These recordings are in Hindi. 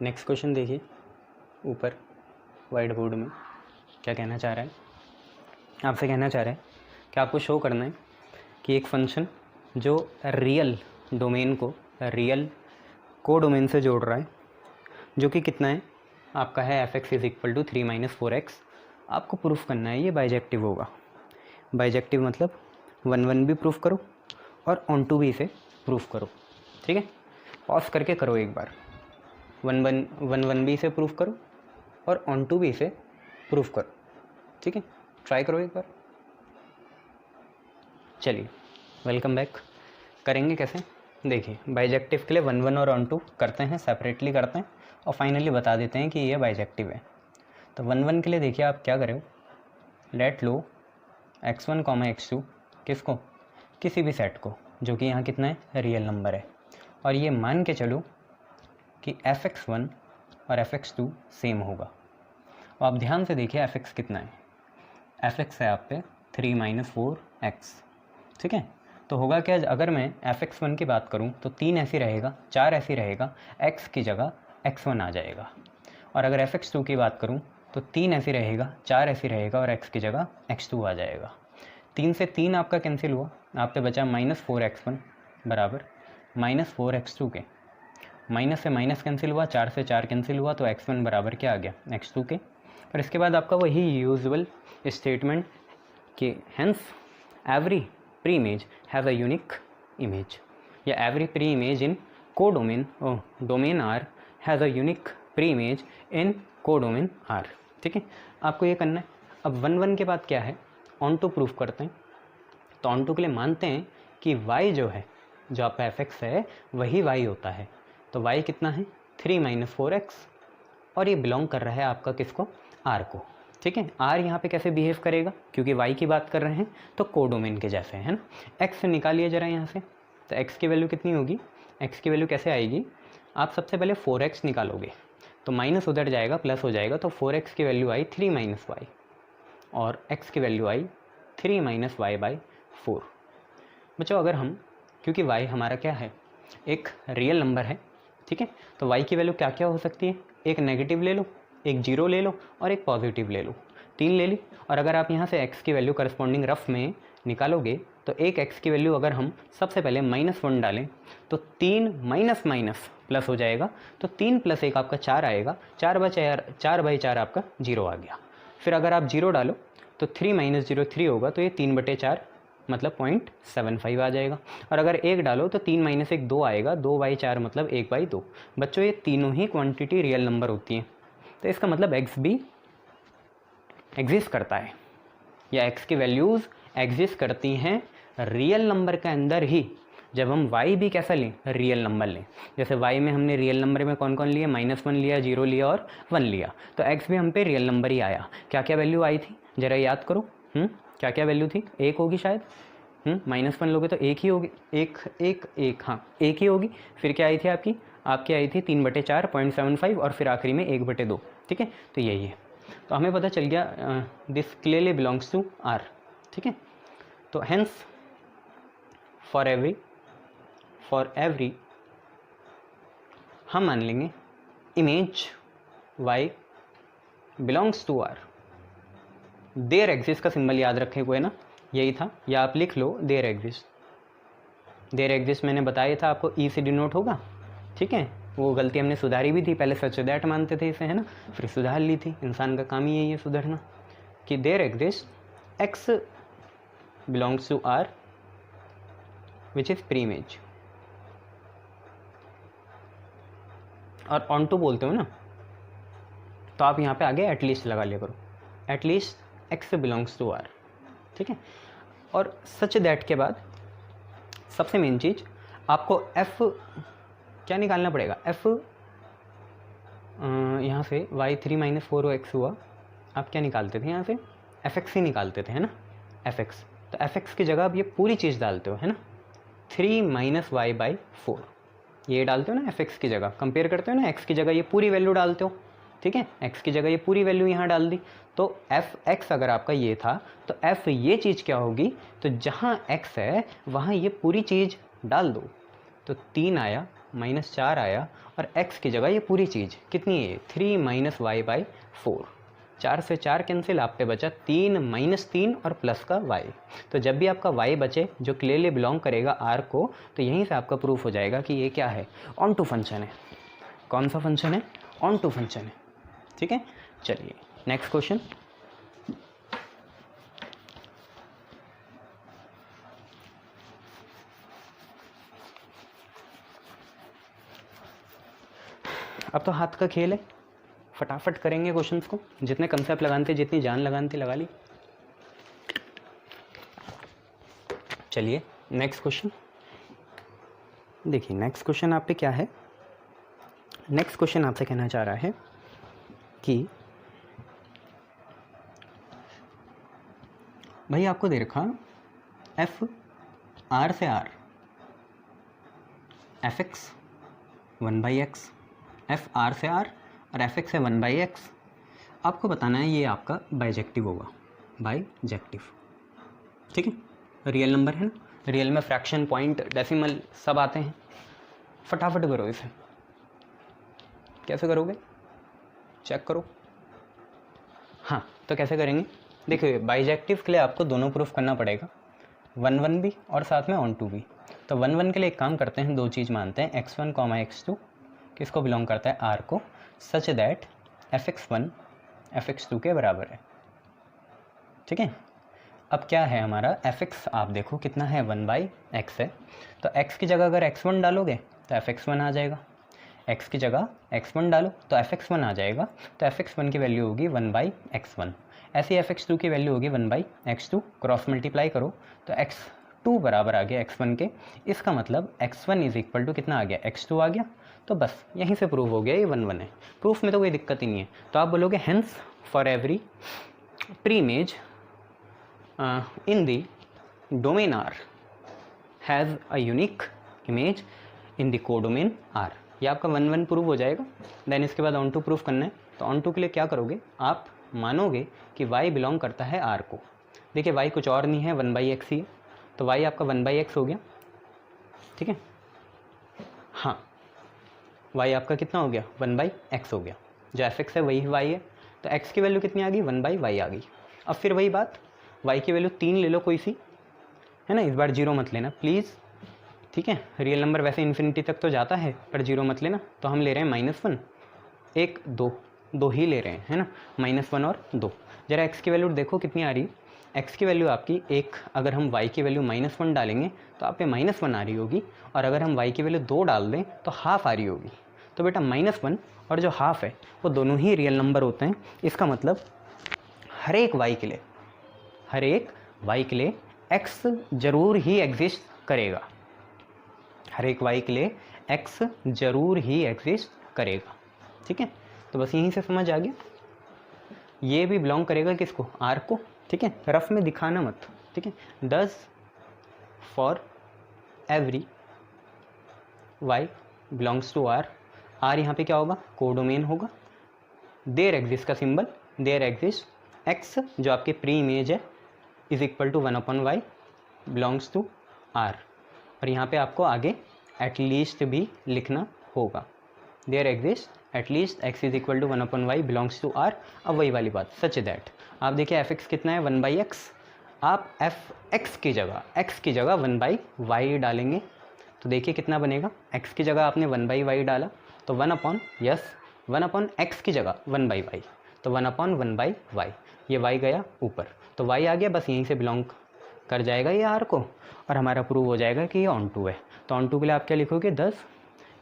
नेक्स्ट क्वेश्चन देखिए ऊपर वाइट बोर्ड में क्या कहना चाह रहा है। आपसे कहना चाह रहा है कि आपको शो करना है कि एक फंक्शन जो रियल डोमेन को रियल को डोमेन से जोड़ रहा है, जो कि कितना है आपका है f(x) = 3 - 4x। आपको प्रूफ करना है ये बाइजेक्टिव होगा। बाइजेक्टिव मतलब 1 1 भी प्रूफ करो और ऑन टू भी इसे प्रूफ करो। ठीक है, पॉज करके करो एक बार। 1 1 भी इसे प्रूफ करो और ऑन टू भी इसे प्रूफ करो। ठीक है, ट्राई करो एक बार। चलिए वेलकम बैक। करेंगे कैसे देखिए, बाइजेक्टिव के लिए 1 1 और ऑन टू करते हैं, सेपरेटली करते हैं और फाइनली बता देते हैं कि ये बाइजेक्टिव है। तो 1 1 के लिए देखिए आप क्या करें, लेट लो x1, x2 किसको, किसी भी सेट को जो कि यहाँ कितना है रियल नंबर है, और ये मान के चलो कि f(x1) और f(x2) सेम होगा। और आप ध्यान से देखिए f(x) कितना है, f(x) है आप पे 3 - 4x। ठीक है, तो होगा क्या, अगर मैं f(x1) की बात करूं तो 3 ऐसी रहेगा, 4 ऐसी रहेगा, x की जगह x1 आ जाएगा। और अगर f(x2) की बात करूं तो 3 ऐसी रहेगा, 4 ऐसी रहेगा और x की जगह x2 आ जाएगा। 3 से 3 आपका कैंसिल हुआ, आप पे बचा -4x1 बराबर -4x2 के। माइनस से माइनस कैंसिल हुआ, 4 से 4 कैंसिल हुआ, तो x1 बराबर क्या आ गया x2 के। और इसके बाद आपका वही यूजुअल स्टेटमेंट कि hence every pre image has a unique image, या एवरी प्री इमेज इन को domain domain are has a unique pre image in को डोमेन आर। ठीक है, आपको ये करना है। अब 1 1 के बाद क्या है, ऑन टू प्रूफ करते हैं। तो ऑन टू के लिए मानते हैं कि y जो है, जो आपका f(x) है वही y होता है। तो y कितना है 3 - 4x, और ये बिलोंग कर रहा है आपका किसको, r को। ठीक है, r यहाँ पे कैसे बिहेव करेगा, क्योंकि y की बात कर रहे हैं तो कोडोमेन के जैसे है ना। x निकालिए ज़रा यहाँ से, तो x की वैल्यू कितनी होगी, x की वैल्यू कैसे आएगी, आप सबसे पहले 4x निकालोगे तो माइनस उधर जाएगा प्लस हो जाएगा, तो 4x की वैल्यू आई 3 - y और x की वैल्यू आई 3 - y/4। बच्चों अगर हम, क्योंकि y हमारा क्या है एक रियल नंबर है, ठीक है, तो y की वैल्यू क्या क्या हो सकती है, एक नेगेटिव ले लो, एक जीरो ले लो और एक पॉजिटिव ले लो, 3 ले ली। और अगर आप यहाँ से x की वैल्यू करस्पॉन्डिंग रफ में निकालोगे तो एक x की वैल्यू अगर हम सबसे पहले -1 डालें तो 3 माइनस माइनस प्लस हो जाएगा, तो 3 + 1 आपका 4 आएगा, 4/4 आपका 0 आ गया। फिर अगर आप 0 डालो तो 3 - 0 3 होगा, तो ये 3/4 मतलब 0.75 आ जाएगा। और अगर 1 डालो तो 3 - 1 2 आएगा, 2/4 मतलब 1/2। बच्चों ये तीनों ही क्वांटिटी रियल नंबर होती हैं, तो इसका मतलब x भी एग्जिस्ट करता है, या x की वैल्यूज़ एग्जिस्ट करती हैं रियल नंबर के अंदर ही। जब हम y भी कैसा लें, रियल नंबर लें, जैसे y में हमने रियल नंबर में कौन कौन लिया, -1 लिया, 0 लिया और 1 लिया, तो x भी हम पे रियल नंबर ही आया। क्या क्या वैल्यू आई थी ज़रा याद करो, क्या क्या वैल्यू थी, 1 होगी शायद, -1 लोगे तो 1 ही होगी, 1 1 1, हाँ 1 ही होगी। फिर क्या आई थी आपकी आई थी 3/4 0.75 और फिर आखिरी में 1/2। ठीक है, तो यही है। तो हमें पता चल गया this clearly belongs to R. ठीक है, तो हेंस फॉर एवरी हम मान लेंगे image y belongs to R. There exist का सिंबल याद रखें कोई ना, यही था, या आप लिख लो देयर एग्जिस्ट। देयर एग्जिस्ट मैंने बताया था आपको, ई से डिनोट होगा। ठीक है, वो गलती हमने सुधारी भी थी, पहले सच दैट मानते थे इसे, है ना, फिर सुधार ली थी। इंसान का काम ही यही है सुधरना, कि there exist X belongs to R which is pre image. और ऑन टू बोलते हो ना, तो आप यहाँ पे आगे एटलीस्ट लगा लिया करो, at least X belongs to R. ठीक है, और सच दैट के बाद सबसे मेन चीज़ आपको f क्या निकालना पड़ेगा, f यहाँ से y 3 - 4x हुआ, आप क्या निकालते थे यहाँ से, f(x) ही निकालते थे, है ना, f(x). तो f(x) की जगह आप ये पूरी चीज़ डालते हो, है ना, 3 - y/4 ये डालते हो ना f(x) की जगह, कंपेयर करते हो ना, x की जगह ये पूरी वैल्यू डालते हो। ठीक है, x की जगह ये पूरी वैल्यू यहाँ डाल दी, तो f(x) अगर आपका ये था तो f ये चीज़ क्या होगी, तो जहाँ x है वहाँ ये पूरी चीज़ डाल दो, तो 3 आया -4 आया और x की जगह ये पूरी चीज़ कितनी है 3 - y/4। 4 से 4 कैंसिल, आप पे बचा 3 -3 और प्लस का y। तो जब भी आपका y बचे जो क्लियरली बिलोंग करेगा r को, तो यहीं से आपका प्रूफ हो जाएगा कि ये क्या है, ऑन टू फंक्शन है। कौन सा फंक्शन है, ऑन टू फंक्शन है। ठीक है, चलिए नेक्स्ट क्वेश्चन। अब तो हाथ का खेल है, फटाफट करेंगे क्वेश्चंस को, जितने कंसेप्ट लगाते जितनी जान लगाते लगा ली। चलिए नेक्स्ट क्वेश्चन देखिए। नेक्स्ट क्वेश्चन आप पे क्या है, नेक्स्ट क्वेश्चन आपसे कहना चाह रहा है कि भाई आपको दे रखा एफ आर से R F x 1/x, F R से आर और एफ एक्स है 1/x। आपको बताना है ये आपका बाइजेक्टिव होगा, बाइजेक्टिव। ठीक है, रियल नंबर है ना, रियल में फ्रैक्शन, पॉइंट, डेसिमल सब आते हैं। फटाफट करो इसे। कैसे करोगे, चेक करो। हाँ, तो कैसे करेंगे, देखिए बाइजेक्टिव के लिए आपको दोनों प्रूफ करना पड़ेगा, 1 भी और साथ में ऑन टू भी। तो 1 के लिए एक काम करते हैं, दो चीज़ मानते हैं, x1, x2 किसको बिलोंग करता है, r को, सच दैट fx1 fx2 के बराबर है। ठीक है, अब क्या है हमारा fx, आप देखो कितना है 1/x है, तो x की जगह अगर x1 डालोगे तो fx1 आ जाएगा, x की जगह x1 डालो तो fx1 आ जाएगा, तो fx1 की वैल्यू होगी 1/x1। ऐसी fx2 की वैल्यू होगी 1/x2, क्रॉस मल्टीप्लाई करो तो x2 बराबर आ गया x1 के। इसका मतलब x1 इज इक्वल टू कितना आ गया, x2 आ गया। तो बस यहीं से प्रूव हो गया ये 1 है। प्रूफ में तो कोई दिक्कत ही नहीं है। तो आप बोलोगे hence for every preimage in the domain R has a unique image in the codomain R। ये आपका 1 प्रूव हो जाएगा। देन इसके बाद ऑन टू प्रूफ करना है। तो ऑन टू के लिए क्या करोगे, आप मानोगे कि y बिलोंग करता है R को। देखिए y कुछ और नहीं है, 1/x ही है, तो y आपका 1/x हो गया। ठीक है, हाँ y आपका कितना हो गया, 1/x हो गया। जो fx है वही y है, तो x की वैल्यू कितनी आ गई, 1/y आ गई। अब फिर वही बात, y की वैल्यू 3 ले लो कोई सी, है ना, इस बार 0 मत लेना प्लीज़। ठीक है, रियल नंबर वैसे इन्फिनिटी तक तो जाता है पर 0 मत लेना। तो हम ले रहे हैं -1, 1, 2 ही ले रहे हैं, है ना, -1 और 2। जरा x की वैल्यू देखो कितनी आ रही है, x की वैल्यू आपकी 1, अगर हम y की वैल्यू -1 डालेंगे तो आप पे -1 आ रही होगी, और अगर हम y की वैल्यू 2 डाल दें तो हाफ आ रही होगी। तो बेटा -1 और जो हाफ है वो दोनों ही रियल नंबर होते हैं। इसका मतलब हर एक y के लिए x जरूर ही एग्जिस्ट करेगा, हर एक y के लिए x जरूर ही एग्जिस्ट करेगा। ठीक है, तो बस यहीं से समझ आ गया। ये भी बिलोंग करेगा किसको, R को। ठीक है, रफ में दिखाना मत। ठीक है, does for every y belongs to R, R यहाँ पे क्या होगा, कोडोमेन होगा। देयर एग्जिस्ट का सिंबल, देयर एग्जिस्ट x जो आपके प्री इमेज है is equal to 1/y belongs to R, और यहाँ पे आपको आगे एटलीस्ट भी लिखना होगा। There exist at least x is equal to 1/y belongs to R। अब वही वाली बात, सच दैट आप देखिए fx कितना है, 1/x, आप fx की जगह 1/y डालेंगे तो देखिए कितना बनेगा, x की जगह आपने 1/y डाला तो 1/x की जगह 1/y, तो 1/1/y, ये y गया ऊपर, तो y आ गया, बस यहीं से बिलोंग कर जाएगा ये R को, और हमारा प्रूव हो जाएगा कि ये ऑन टू है। तो ऑन टू के लिए आप क्या लिखोगे, 10,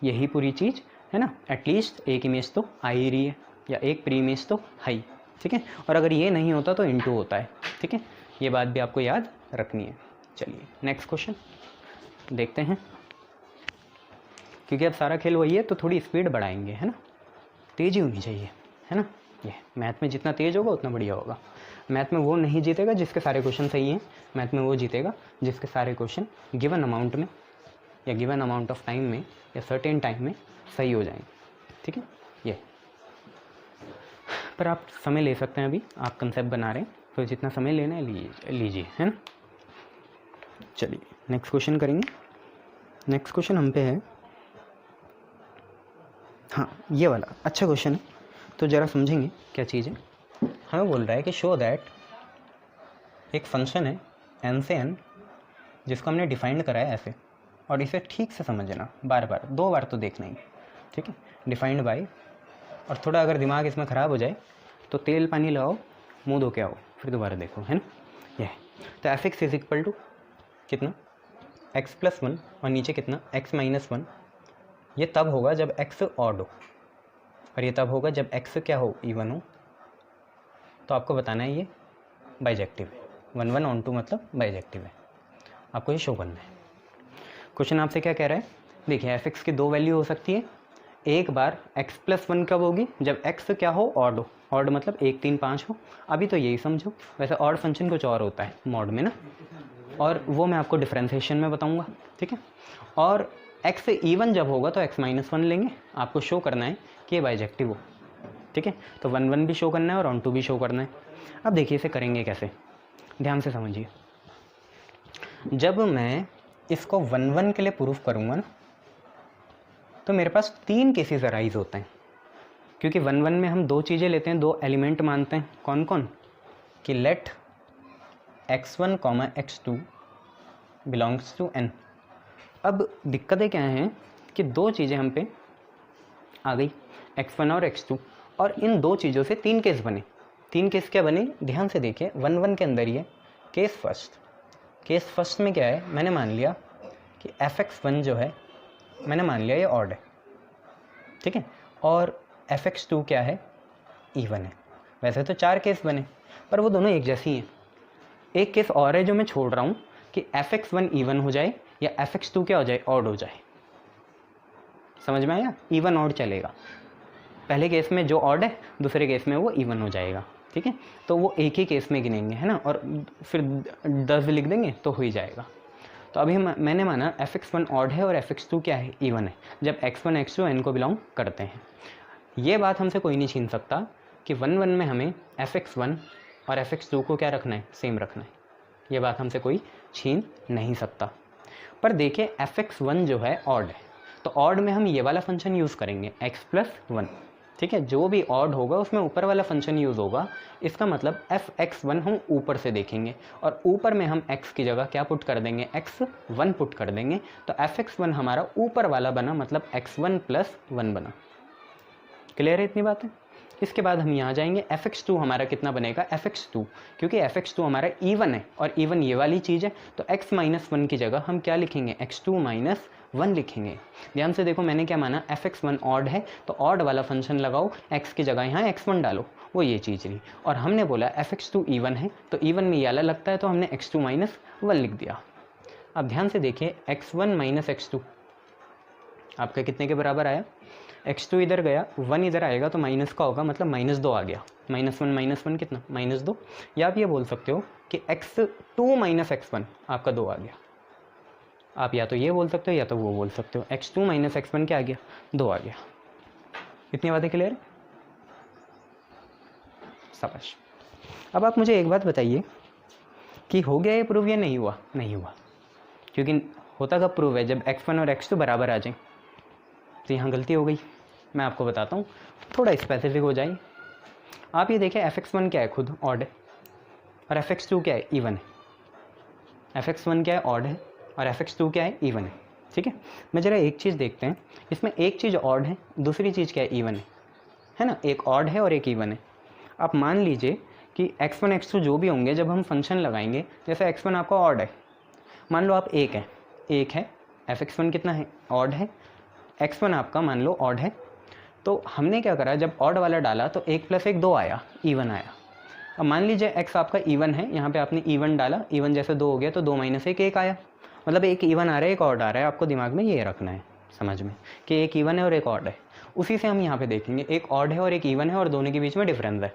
यही पूरी चीज़ है ना, एटलीस्ट एक इमेज तो आ ही रही है, या एक प्री इमेज तो है ही। ठीक है, और अगर ये नहीं होता तो इनटू होता है। ठीक है, ये बात भी आपको याद रखनी है। चलिए नेक्स्ट क्वेश्चन देखते हैं, क्योंकि अब सारा खेल वही है तो थोड़ी स्पीड बढ़ाएंगे, है ना, तेज़ी होनी चाहिए, है ना। ये मैथ में जितना तेज़ होगा उतना बढ़िया होगा। मैथ में वो नहीं जीतेगा जिसके सारे क्वेश्चन सही हैं, मैथ में वो जीतेगा जिसके सारे क्वेश्चन गिवन अमाउंट में या गिवन अमाउंट ऑफ टाइम में या सर्टेन टाइम में सही हो जाएंगे। ठीक है, ये पर आप समय ले सकते हैं, अभी आप कंसेप्ट बना रहे हैं तो जितना समय लेना है लीजिए, है ना। चलिए नेक्स्ट क्वेश्चन करेंगे। नेक्स्ट क्वेश्चन हम पे है हाँ ये वाला अच्छा क्वेश्चन है, तो ज़रा समझेंगे क्या चीज़ है। हमें बोल रहा है कि शो दैट एक फंक्शन है n से n जिसको हमने डिफाइंड करा है ऐसे, और इसे ठीक से समझना, बार बार 2 बार तो देखना ही, ठीक है। डिफाइंड बाय, और थोड़ा अगर दिमाग इसमें ख़राब हो जाए तो तेल पानी लगाओ, मुँह धो के आओ, फिर दोबारा देखो, है ना। यह है तो F X is equal to कितना x+1 और नीचे कितना x-1। ये तब होगा जब x ऑड हो, और ये तब होगा जब x क्या हो, इवन हो। तो आपको बताना है ये बाइजेक्टिव है, 1 1 ऑन 2 मतलब बाइजेक्टिव है, आपको ये शो करना है। क्वेश्चन आपसे क्या कह रहा है, देखिए एफ एक्स की 2 वैल्यू हो सकती है। एक बार x+1 कब होगी, जब x क्या हो, ऑड हो। ऑड मतलब 1 3 5 हो। अभी तो यही समझो, वैसे ऑड फंक्शन कुछ और होता है मॉड में ना, और वो मैं आपको डिफरेंशिएशन में बताऊंगा, ठीक है। और x इवन जब होगा तो x-1 लेंगे, आपको शो करना है कि ये बाइजेक्टिव हो, ठीक है। तो 1 1 भी शो करना है और ऑन 2 भी शो करना है। अब देखिए इसे करेंगे कैसे, ध्यान से समझिए। जब मैं इसको 1 1 के लिए प्रूफ करूँगा ना, तो मेरे पास 3 केसेस अराइज होते हैं, क्योंकि 1 1 में हम 2 चीज़ें लेते हैं, 2 एलिमेंट मानते हैं। कौन कौन, कि late x1, x2 belongs to n। अब दिक्कतें क्या हैं कि 2 चीज़ें हम पे आ गई, x1 और x2, और इन 2 चीज़ों से 3 केस बने। 3 केस क्या बने, ध्यान से देखिए। 1 1 के अंदर ही है केस फर्स्ट। केस फर्स्ट में क्या है, मैंने मान लिया कि fx1 जो है, मैंने मान लिया ये ऑड है, ठीक है। और fx2 क्या है, इवन है। वैसे तो 4 केस बने, पर वो दोनों एक जैसी हैं। एक केस और है जो मैं छोड़ रहा हूँ कि fx1 इवन हो जाए या fx2 क्या हो जाए, ऑड हो जाए। समझ में आया, इवन ऑड चलेगा। पहले केस में जो ऑड है, दूसरे केस में वो इवन हो जाएगा, ठीक है। तो वो एक ही केस में गिनेंगे, है ना, और फिर 10 लिख देंगे तो हो ही जाएगा। तो अभी मैंने माना fx1 ऑड है और fx2 क्या है, इवन है, जब x1 x2 n को बिलोंग करते हैं। ये बात हमसे कोई नहीं छीन सकता कि 1 1 में हमें fx1 और fx2 को क्या रखना है, सेम रखना है। ये बात हमसे कोई छीन नहीं सकता। पर देखिए fx1 जो है ऑड है, तो ऑड में हम ये वाला फंक्शन यूज़ करेंगे x+1, ठीक है। जो भी ऑड होगा उसमें ऊपर वाला फंक्शन यूज़ होगा। इसका मतलब fx1 हम ऊपर से देखेंगे, और ऊपर में हम x की जगह क्या पुट कर देंगे, x1 पुट कर देंगे। तो fx1 हमारा ऊपर वाला बना, मतलब x1+1 बना। क्लियर है इतनी बातें। इसके बाद हम यहाँ जाएंगे, fx2 हमारा कितना बनेगा, fx2, क्योंकि fx2 हमारा इवन है, और इवन ये वाली चीज़ है, तो x-1 की जगह हम क्या लिखेंगे, x2-1 लिखेंगे। ध्यान से देखो, मैंने क्या माना, fx1 ऑड है, तो ऑड वाला फंक्शन लगाओ, x की जगह यहाँ x1 डालो, वो ये चीज़ ली। और हमने बोला fx2 इवन है, तो इवन में ये वाला लगता है, तो हमने x2-1 लिख दिया। अब ध्यान से देखिए, x1 - x2 आपका कितने के बराबर आया, x2 इधर गया, 1 इधर आएगा, तो माइनस का होगा, मतलब -2 आ गया। -1 कितना, -2। या आप ये बोल सकते हो कि x2 - x1 आपका 2 आ गया। आप या तो ये बोल सकते हो या तो वो बोल सकते हो। x2 - x1 क्या आ गया, 2 आ गया। इतनी बातें क्लियर है, शाबाश। अब आप मुझे एक बात बताइए कि हो गया ये प्रूव या नहीं हुआ। नहीं हुआ, क्योंकि होता कब प्रूव है, जब x1 और x2 बराबर आ जाए। तो यहाँ गलती हो गई, मैं आपको बताता हूँ, थोड़ा स्पेसिफिक हो जाए। आप ये देखें, fx1 क्या है, खुद ऑड है, और fx2 क्या है, इवन है। fx1 क्या है, ऑड है, और fx2 क्या है, इवन है, ठीक है। मैं ज़रा एक चीज़ देखते हैं, इसमें एक चीज़ ऑड है, दूसरी चीज़ क्या है, इवन है ना। एक ऑड है और एक इवन है। आप मान लीजिए कि x1 x2 जो भी होंगे, जब हम फंक्शन लगाएंगे, जैसे x1 आपका ऑड है, मान लो आप एक है, fx1 कितना है, ऑड है, x1 आपका मान लो ऑड है। तो हमने क्या करा, जब ऑड वाला डाला तो 1 + 1 2 आया, इवन आया। अब मान लीजिए x आपका इवन है, यहाँ पे आपने इवन डाला, इवन जैसे 2 हो गया, तो 2 - 1 1 आया, मतलब एक इवन आ रहा है, एक ऑड आ रहा है। आपको दिमाग में ये रखना है, समझ में, कि एक इवन है और एक ऑड है। उसी से हम यहाँ पे देखेंगे, एक ऑड है और एक इवन है, और दोनों के बीच में डिफरेंस है।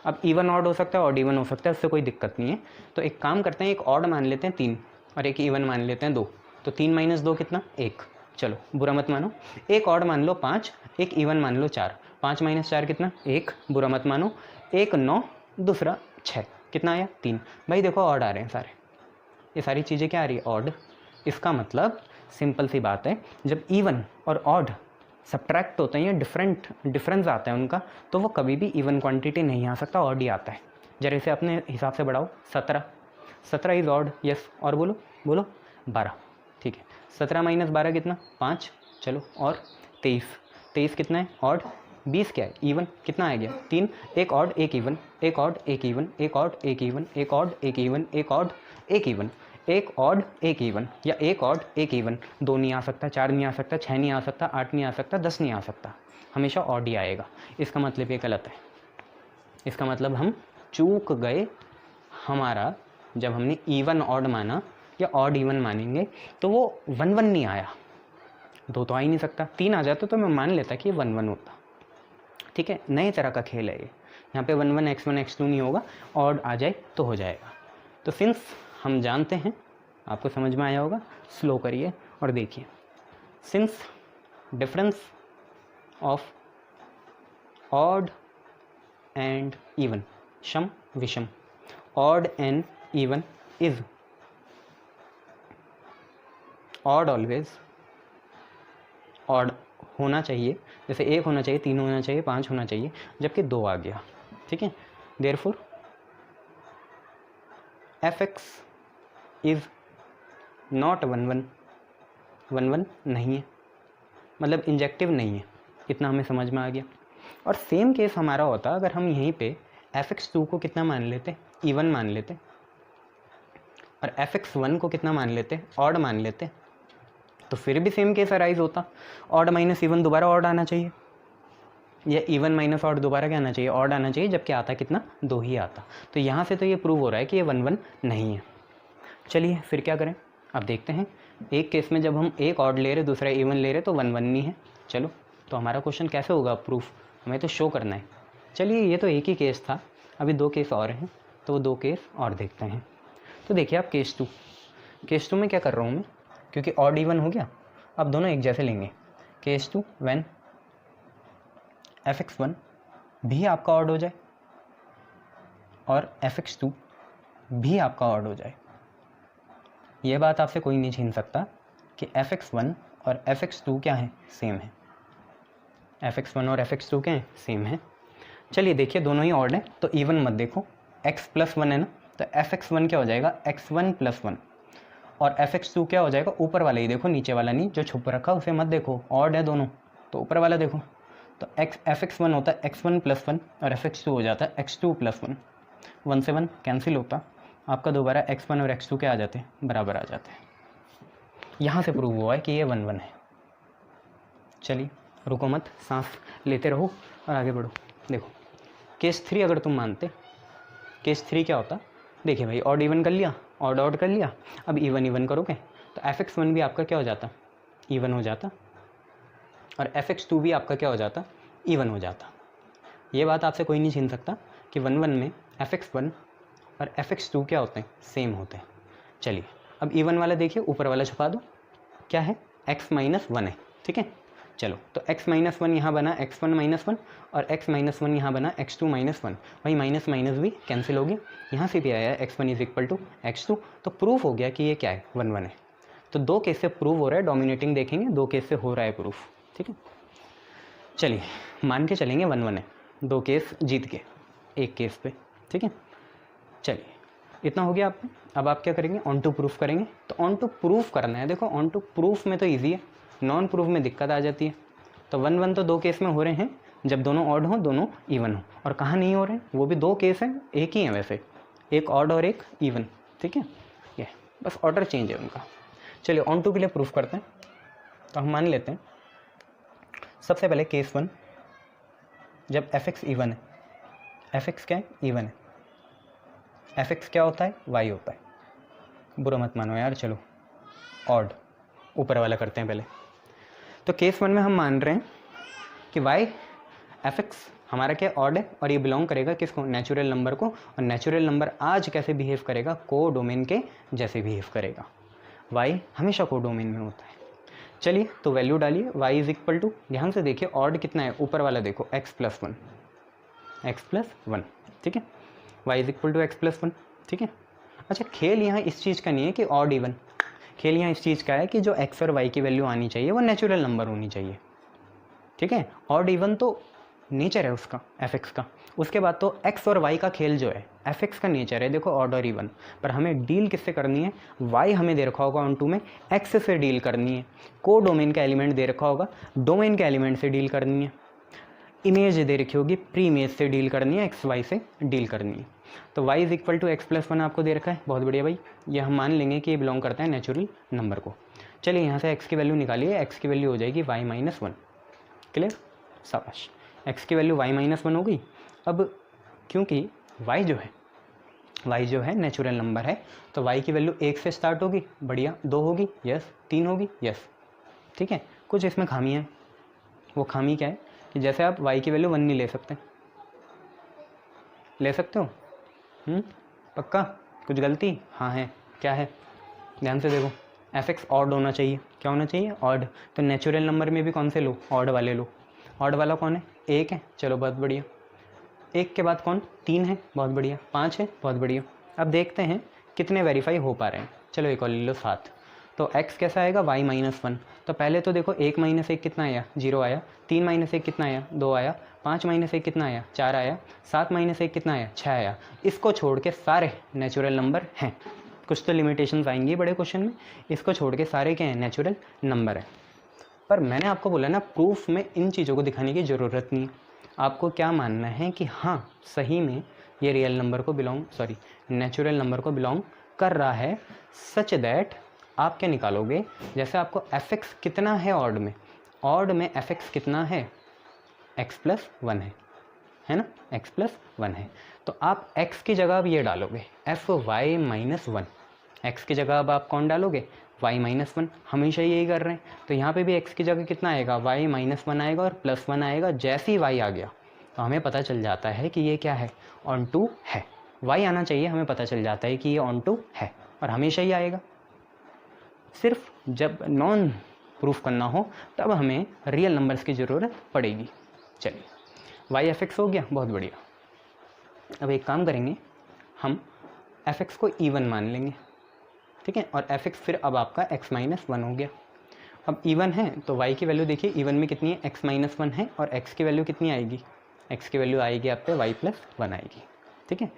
अब इवन ऑड हो सकता है, ऑड इवन हो सकता है, उससे कोई दिक्कत नहीं है। तो एक काम करते हैं, एक ऑड मान लेते हैं 3 और एक इवन मान लेते हैं 2। तो 3 - 2 कितना, 1। चलो बुरा मत मानो। एक ऑड मान लो 5, एक इवन मान लो 4। 5 - 4 कितना, 1, बुरा मत मानो। एक 9, दूसरा 6, कितना आया, 3। भाई देखो ऑड आ रहे हैं सारे, ये सारी चीज़ें क्या आ रही है, ऑड। इसका मतलब सिंपल सी बात है, जब इवन और ऑड सब्ट्रैक्ट होते हैं या डिफरेंस आता है उनका, तो वो कभी भी इवन क्वांटिटी नहीं आ सकता, ऑड ही आता है। जरा इसे अपने हिसाब से बढ़ाओ, 17 इज़ ऑड, यस, और बोलो 12, ठीक है। 17 माइनस 12 कितना, 5, चलो, और 23 कितना है, ऑड। 20 क्या है, इवन, कितना आ गया, 3, एक ऑड एक इवन, एक ऑड एक इवन, एक ऑड एक इवन, एक ऑड एक इवन, एक ऑड एक इवन, एक ऑड एक इवन, या एक ऑड एक इवन, 2 नहीं आ सकता, 4 नहीं आ सकता, 6 नहीं आ सकता, 8 नहीं आ सकता, 10 नहीं आ सकता, हमेशा ऑड ही आएगा। इसका मतलब ये गलत है, इसका मतलब हम चूक गए। हमारा जब हमने इवन ऑड माना या ऑड इवन मानेंगे तो वो 1 1 नहीं आया, 2 तो आ ही नहीं सकता, 3 आ जाता तो मैं मान लेता कि ये 1 1 होता, ठीक है। नए तरह का खेल है ये, यहाँ पे 1 1 x1 x2 नहीं होगा, ऑड आ जाए तो हो जाएगा। तो सिंस हम जानते हैं, आपको समझ में आया होगा, स्लो करिए और देखिए। Since difference of odd and even, शम विषम, odd and even is odd, always odd होना चाहिए, जैसे 1 होना चाहिए, 3 होना चाहिए, 5 होना चाहिए, जबकि 2 आ गया, ठीक है। देयरफॉर fx इज नॉट 1 1, 1 1 नहीं है, मतलब इंजेक्टिव नहीं है, इतना हमें समझ में आ गया। और सेम केस हमारा होता अगर हम यहीं पे fx2 को कितना मान लेते, इवन मान लेते, और fx1 को कितना मान लेते, ऑड मान लेते, तो फिर भी सेम केस अराइज होता। ऑड माइनस इवन दोबारा ऑड आना चाहिए, या इवन माइनस ऑड दोबारा क्या आना चाहिए, ऑड आना चाहिए, जबकि आता कितना, 2 ही आता। तो यहाँ से तो ये प्रूव हो रहा है कि ये 1 1 नहीं है। चलिए फिर क्या करें, अब देखते हैं। एक केस में जब हम एक ऑड ले रहे, दूसरा इवन ले रहे, तो 1 1 नहीं है। चलो, तो हमारा क्वेश्चन कैसे होगा प्रूफ, हमें तो शो करना है। चलिए, ये तो एक ही केस था, अभी 2 केस और हैं, तो वो 2 केस और देखते हैं। तो देखिए आप केस 2 में क्या कर रहा हूँ मैं, क्योंकि ऑड इवन हो गया, अब दोनों एक जैसे लेंगे। केस 2 व्हेन fx1 भी आपका ऑड हो जाए और fx2 भी आपका ऑड हो जाए। ये बात आपसे कोई नहीं छीन सकता कि fx1 और fx2 क्या है, सेम है। fx1 और fx2 क्या है, सेम है। चलिए देखिए, दोनों ही ऑड हैं, तो इवन मत देखो, x + 1 है ना, तो fx1 क्या हो जाएगा, x1 + 1, और fx2 क्या हो जाएगा, ऊपर वाला ही देखो, नीचे वाला नहीं, जो छुप रखा उसे मत देखो, ऑड है दोनों, तो ऊपर वाला देखो। तो fx1 होता है x1 + 1 और fx2 हो जाता है x2 + 1, 1 से 1 कैंसिल होता, आपका दोबारा x1 और x2 क्या आ जाते हैं, बराबर आ जाते हैं। यहाँ से प्रूव हुआ है कि ये 1 1 है। चलिए रुको मत, सांस लेते रहो और आगे बढ़ो। देखो केस 3 अगर तुम मानते, केस 3 क्या होता, देखिए भाई, ऑड इवन कर लिया, ऑड कर लिया, अब इवन करोगे तो fx1 भी आपका क्या हो जाता, इवन हो जाता, और fx2 भी आपका क्या हो जाता, इवन हो जाता। ये बात आपसे कोई नहीं छीन सकता कि 1 1 में fx1 और fx2 क्या होते हैं, सेम होते हैं। चलिए अब इवन वाला देखिए, ऊपर वाला छुपा दो, क्या है, x - 1 है, ठीक है। चलो, तो x - 1 यहाँ बना x1 - 1 और x - 1 यहाँ बना x2 - 1, वही माइनस माइनस भी कैंसिल हो गया, यहाँ से भी आया x1 = x2, तो प्रूफ हो गया कि ये क्या है, 1 1 है। तो 2 केस से प्रूव हो रहा है, डोमिनेटिंग देखेंगे, 2 केस से हो रहा है प्रूफ, ठीक है। चलिए मान के चलेंगे 1 1 है, 2 केस जीत के एक केस पे, ठीक है। चलिए इतना हो गया आप। अब आप क्या करेंगे, ऑन टू प्रूफ करेंगे। तो ऑन टू प्रूफ करना है, देखो ऑन टू प्रूफ में तो ईजी है, नॉन प्रूफ में दिक्कत आ जाती है। तो 1 1 तो 2 केस में हो रहे हैं, जब दोनों ऑड हो, दोनों इवन हो, और कहाँ नहीं हो रहे हैं, वो भी 2 केस हैं, एक ही है वैसे, एक ऑड और एक इवन, ठीक है। ये बस ऑर्डर चेंज है उनका। चलिए ऑन टू के लिए प्रूफ करते हैं। तो हम मान लेते हैं सबसे पहले केस 1, जब fx इवन है, fx क्या है, इवन है, fx क्या होता है, y होता है, बुरा मत मानो यार। चलो ऑड ऊपर वाला करते हैं पहले। तो केस 1 में हम मान रहे हैं कि y fx हमारा क्या ऑड है, और ये बिलोंग करेगा किसको, नेचुरल नंबर को, और नेचुरल नंबर आज कैसे बिहेव करेगा, को डोमेन के जैसे बिहेव करेगा। y हमेशा को डोमेन में होता है। चलिए तो वैल्यू डालिए, y = ध्यान से देखिए, ऑड कितना है, ऊपर वाला देखो, x + 1, ठीक है, y = x + 1, ठीक है। अच्छा, खेल यहाँ इस चीज़ का नहीं है कि ऑड इवन, खेल यहाँ इस चीज़ का है कि जो x और y की वैल्यू आनी चाहिए वो नेचुरल नंबर होनी चाहिए। ठीक है। ऑड इवन तो नेचर है उसका एफ का। उसके बाद तो एक्स और वाई का खेल जो है एफ का नेचर है, देखो ऑड और इवन, पर हमें डील किससे करनी है, वाई हमें दे रखा होगा ऑन टू में, एक्स से डील करनी है, को डोमेन का एलिमेंट दे रखा होगा, डोमेन के एलिमेंट से डील करनी है, इमेज दे रखी होगी, प्री इमेज से डील करनी है, एक्स वाई से डील करनी है। तो y is equal to X plus one आपको दे रखा है, बहुत बढ़िया भाई, ये हम मान लेंगे कि ये बिलोंग करता है नेचुरल नंबर को। चलिए यहाँ से x की वैल्यू निकालिए, x की वैल्यू हो जाएगी y माइनस वन, क्लियर, शाबाश, x की वैल्यू y माइनस वन हो गई। अब क्योंकि y जो है नेचुरल नंबर है, तो y की वैल्यू 1 से स्टार्ट होगी, बढ़िया, 2 होगी, यस, 3 होगी, यस, ठीक है। कुछ इसमें खामियाँ हैं, वो खामी क्या है कि जैसे आप y की वैल्यू 1 नहीं ले सकते, ले सकते हो, पक्का, कुछ गलती, हाँ है, क्या है, ध्यान से देखो, एफ एक्स ऑड होना चाहिए, क्या होना चाहिए, ऑड। तो नेचुरल नंबर में भी कौन से लो, ऑड वाले लो। ऑड वाला कौन है, 1 है, चलो बहुत बढ़िया, 1 के बाद कौन, 3 है, बहुत बढ़िया, 5 है, बहुत बढ़िया। अब देखते हैं कितने वेरीफाई हो पा रहे हैं, चलो एक और ले लो 7। तो x कैसा आएगा, y माइनस वन। तो पहले तो देखो 1 माइनस 1 कितना आया, 0 आया, 3 माइनस 1 कितना आया, 2 आया, 5 माइनस 1 कितना आया, 4 आया, 7 माइनस 1 कितना आया, 6 आया। इसको छोड़ के सारे नेचुरल नंबर हैं, कुछ तो लिमिटेशंस आएंगी बड़े क्वेश्चन में, इसको छोड़ के सारे क्या हैं, नेचुरल नंबर है। पर मैंने आपको बोला ना, प्रूफ में इन चीज़ों को दिखाने की ज़रूरत नहीं है, आपको क्या मानना है कि हाँ सही में ये रियल नंबर को नेचुरल नंबर को बिलोंग कर रहा है, सच दैट आप क्या निकालोगे, जैसे आपको एफ एक्स कितना है ऑड में एफ एक्स कितना है, एक्स प्लस वन है ना, एक्स प्लस वन है। तो आप x की जगह अब ये डालोगे F Y minus one, X की जगह अब आप कौन डालोगे, y माइनस वन, हमेशा यही कर रहे हैं। तो यहाँ पे भी x की जगह कितना आएगा, y माइनस वन आएगा और प्लस वन आएगा। जैसे ही y आ गया तो हमें पता चल जाता है कि ये क्या है, ऑन टू है, y आना चाहिए, हमें पता चल जाता है कि ये ऑन टू है, और हमेशा ही आएगा। सिर्फ जब नॉन प्रूफ करना हो तब हमें रियल नंबर्स की ज़रूरत पड़ेगी। चलिए y एफ एक्स हो गया, बहुत बढ़िया। अब एक काम करेंगे, हम एफ एक्स को इवन मान लेंगे, ठीक है, और एफ एक्स फिर अब आपका x माइनस वन हो गया। अब इवन है तो y की वैल्यू देखिए इवन में कितनी है, x माइनस वन है, और x की वैल्यू कितनी आएगी, x की वैल्यू आएगी आप पे y प्लस वन आएगी, ठीक है।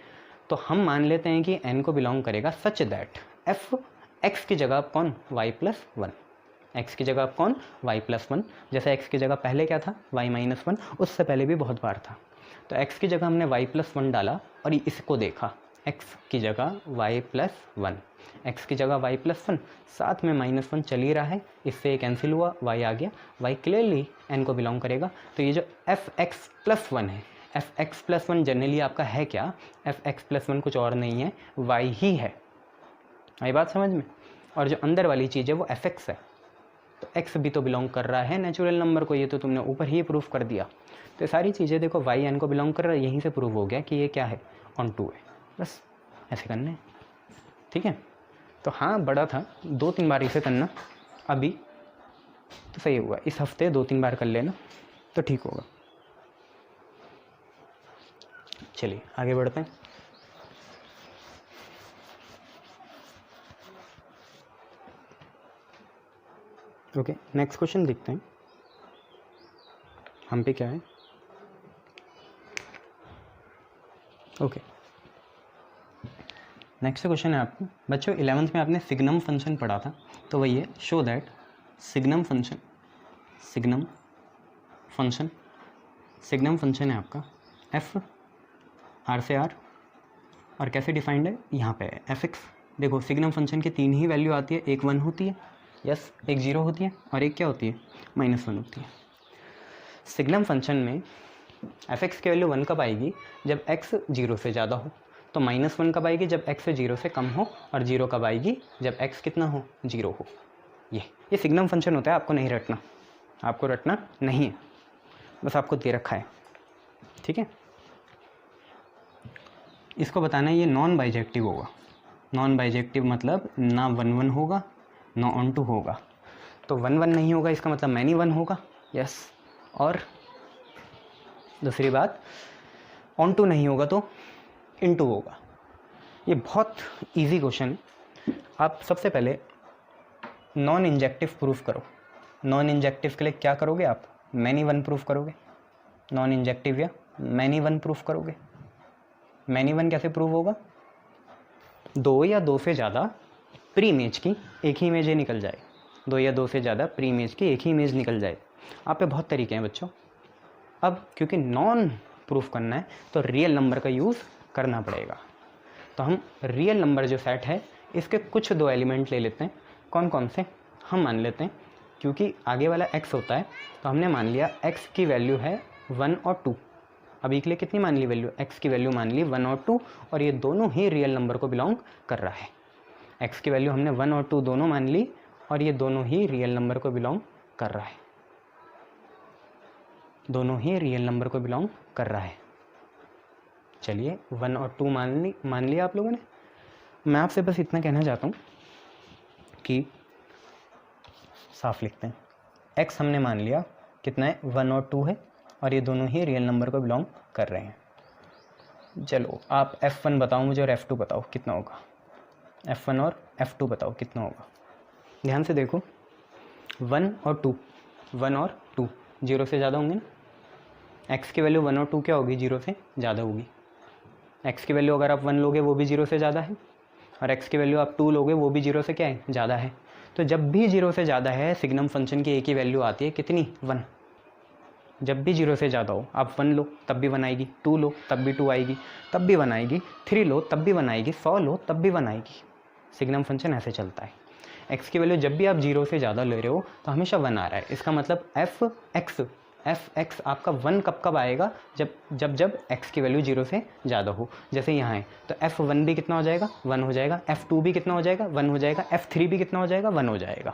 तो हम मान लेते हैं कि n को बिलोंग करेगा सच दैट f x की जगह आप कौन, y प्लस वन, x की जगह आप कौन, y प्लस वन। जैसे x की जगह पहले क्या था, y माइनस वन, उससे पहले भी बहुत बार था। तो x की जगह हमने y प्लस वन डाला और इसको देखा, x की जगह y प्लस वन, x की जगह y प्लस वन, साथ में माइनस वन चल ही रहा है, इससे ये कैंसिल हुआ, y आ गया, y क्लियरली n को बिलोंग करेगा। तो ये जो एफ एक्स प्लस वन है, F x plus one generally आपका है क्या, एफ एक्स प्लस वन कुछ और नहीं है, y ही है, आई बात समझ में। और जो अंदर वाली चीज़ है वो एफ एक्स है, तो x भी तो बिलोंग कर रहा है नेचुरल नंबर को, ये तो तुमने ऊपर ही प्रूफ कर दिया। तो ये सारी चीज़ें देखो y n को बिलोंग कर रहा है, यहीं से प्रूव हो गया कि ये क्या है, ऑन टू है, बस ऐसे करना है, ठीक है। तो हाँ बड़ा था, 2-3 बार इसे करना, अभी तो सही हुआ, इस हफ्ते 2-3 बार कर लेना तो ठीक होगा। चलिए आगे बढ़ते हैं। ओके, नेक्स्ट क्वेश्चन देखते हैं हम पे क्या है। ओके, नेक्स्ट क्वेश्चन है आपको बच्चों, 11th में आपने सिग्नम फंक्शन पढ़ा था, तो वही है, शो दैट सिग्नम फंक्शन है आपका एफ आर से आर, और कैसे डिफाइंड है, यहाँ पे है एफ एक्स। देखो सिग्नम फंक्शन की 3 ही वैल्यू आती है, एक 1 होती है, यस, एक 0 होती है, और एक क्या होती है, -1 होती है। सिग्नम फंक्शन में एफ एक्स की वैल्यू 1 कब आएगी, जब x 0 से ज़्यादा हो, तो -1 कब आएगी, जब x 0 से कम हो, और 0 कब आएगी, जब x कितना हो, 0 हो। ये सिग्नम फंक्शन होता है, आपको नहीं रटना, आपको रटना नहीं है, बस आपको दे रखा है, ठीक है। इसको बताना है ये नॉन बाइजेक्टिव होगा, नॉन बाइजेक्टिव मतलब ना 1 1 होगा ना ऑन टू होगा। तो 1 1 नहीं होगा इसका मतलब मैनी 1 होगा, यस। और दूसरी बात, ऑन टू नहीं होगा तो इनटू होगा। ये बहुत इजी क्वेश्चन है। आप सबसे पहले नॉन इंजेक्टिव प्रूफ करो। नॉन इंजेक्टिव के लिए क्या करोगे आप, मैनी वन प्रूफ करोगे, नॉन इंजेक्टिव या मैनी वन प्रूफ करोगे। मैनी वन कैसे प्रूव होगा, दो या दो से ज़्यादा प्री इमेज की एक ही इमेज निकल जाए, दो या दो से ज़्यादा प्री इमेज की एक ही इमेज निकल जाए। आप पे बहुत तरीके हैं बच्चों। अब क्योंकि नॉन प्रूफ करना है तो रियल नंबर का यूज़ करना पड़ेगा। तो हम रियल नंबर जो सेट है इसके कुछ दो एलिमेंट ले लेते हैं। कौन कौन से, हम मान लेते हैं क्योंकि आगे वाला x होता है तो हमने मान लिया x की वैल्यू है 1 और 2। अभी के लिए कितनी मान ली वैल्यू, x की वैल्यू मान ली 1 और 2, और ये दोनों ही रियल नंबर को बिलोंग कर रहा है। x की वैल्यू हमने 1 और 2 दोनों मान ली और ये दोनों ही रियल नंबर को बिलोंग कर रहा है, दोनों ही रियल नंबर को बिलोंग कर रहा है। चलिए 1 और 2 मान लिया आप लोगों ने। मैं आपसे बस इतना कहना चाहता हूँ कि साफ लिखते हैं, x हमने मान लिया कितना है 1 और 2 है और ये दोनों ही रियल नंबर को बिलोंग कर रहे हैं। चलो आप f1 बताओ मुझे और f2 बताओ कितना होगा, f1 और f2 बताओ कितना होगा। ध्यान से देखो 1 और 2, 1 और 2 जीरो से ज़्यादा होंगे ना। x की वैल्यू 1 और 2 क्या होगी, जीरो से ज़्यादा होगी। x की वैल्यू अगर आप 1 लोगे वो भी जीरो से ज़्यादा है, और x की वैल्यू आप 2 लोगे वो भी जीरो से क्या है, ज़्यादा है। तो जब भी जीरो से ज़्यादा है सिग्नम फंक्शन की एक ही वैल्यू आती है, कितनी, 1। जब भी जीरो से ज़्यादा हो, आप 1 लो तब भी 1 आएगी, 2 लो तब भी 2 आएगी, तब भी 1 आएगी, 3 लो तब भी 1 आएगी, 100 लो तब भी 1 आएगी। सिग्नम फंक्शन ऐसे चलता है। x की वैल्यू जब भी आप जीरो से ज़्यादा ले रहे हो तो हमेशा 1 आ रहा है। इसका मतलब एफ एक्स आपका 1 कब आएगा, जब x की वैल्यू जीरो से ज़्यादा हो। जैसे यहाँ है तो f1 भी कितना हो जाएगा, 1 हो जाएगा, f2 भी कितना हो जाएगा, 1 हो जाएगा, f3 भी कितना हो जाएगा, 1 हो जाएगा।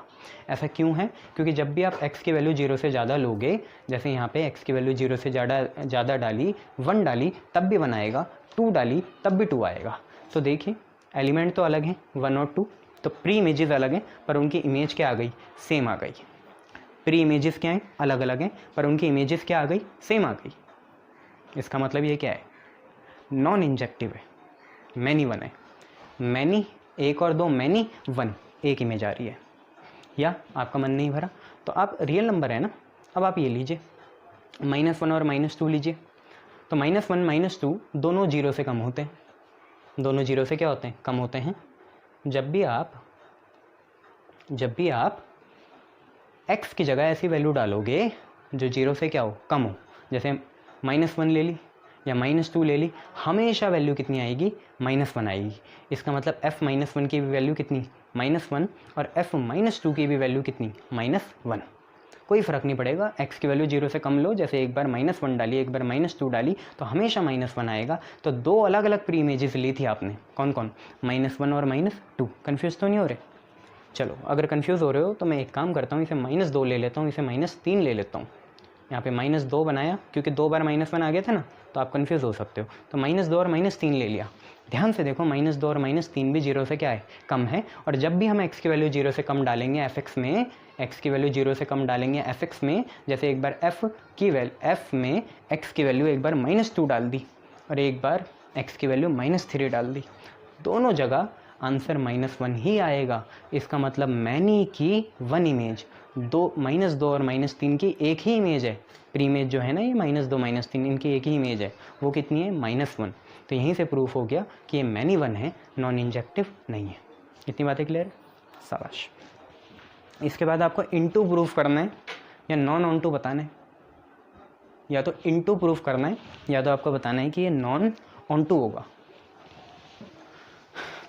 ऐसा क्यों है, क्योंकि जब भी आप x की वैल्यू जीरो से ज़्यादा लोगे, जैसे यहाँ पे x की वैल्यू जीरो से ज़्यादा डाली, 1 डाली तब भी 1 आएगा, 2 डाली तब भी 2 आएगा। तो देखिए एलिमेंट तो अलग हैं 1 और 2, तो प्री इमेजेस अलग हैं पर उनकी इमेज क्या आ गई, सेम आ गई। प्री इमेजेस क्या हैं, अलग अलग हैं पर उनकी इमेजेस क्या आ गई, सेम आ गई। इसका मतलब ये क्या है, नॉन इंजेक्टिव है, मैनी वन है। मैनी 1 और 2, मैनी 1, एक इमेज आ रही है। या आपका मन नहीं भरा तो आप रियल नंबर है ना, अब आप ये लीजिए -1 और -2 लीजिए। तो -1 -2 दोनों जीरो से कम होते हैं, दोनों जीरो से क्या होते हैं, कम होते हैं। जब भी आप x की जगह ऐसी वैल्यू डालोगे जो जीरो से क्या हो, कम हो, जैसे -1 ले ली या -2 ले ली, हमेशा वैल्यू कितनी आएगी, -1 आएगी। इसका मतलब f -1 की भी वैल्यू कितनी, -1, और f -2 की भी वैल्यू कितनी, -1। कोई फ़र्क नहीं पड़ेगा, x की वैल्यू जीरो से कम लो, जैसे एक बार -1 डाली, एक बार -2 डाली तो हमेशा -1 आएगा। तो दो अलग अलग प्री इमेजेस ली थी आपने, कौन कौन, -1 और -2। कन्फ्यूज़ तो नहीं हो रहे। चलो अगर कन्फ्यूज़ हो रहे हो तो मैं एक काम करता हूँ, इसे -2 ले लेता हूँ, इसे -3 ले लेता हूँ। यहाँ पे -2 बनाया क्योंकि 2 बार -1 आ गया था ना, तो आप कन्फ्यूज़ हो सकते हो। तो -2 और -3 ले लिया। ध्यान से देखो -2 और -3 भी जीरो से क्या है, कम है। और जब भी हम x की वैल्यू जीरो से कम डालेंगे f(x) में, x की वैल्यू जीरो से कम डालेंगे f(x) में, जैसे एक बार f में x की वैल्यू एक बार -2 डाल दी और एक बार x की वैल्यू -3 डाल दी, दोनों जगह आंसर -1 ही आएगा। इसका मतलब मैनी की 1 इमेज, -2 और -3 की एक ही इमेज है। प्री इमेज जो है ना ये -2 -3 इनकी एक ही इमेज है, वो कितनी है, -1। तो यहीं से प्रूफ हो गया कि ये मैनी वन है, नॉन इंजेक्टिव नहीं है। इतनी बातें क्लियर है, शाबाश। इसके बाद आपको इनटू प्रूफ करना है या नॉन ऑन टू बताना है। या तो इनटू प्रूफ करना है या तो आपको बताना है कि ये नॉन ऑन टू होगा।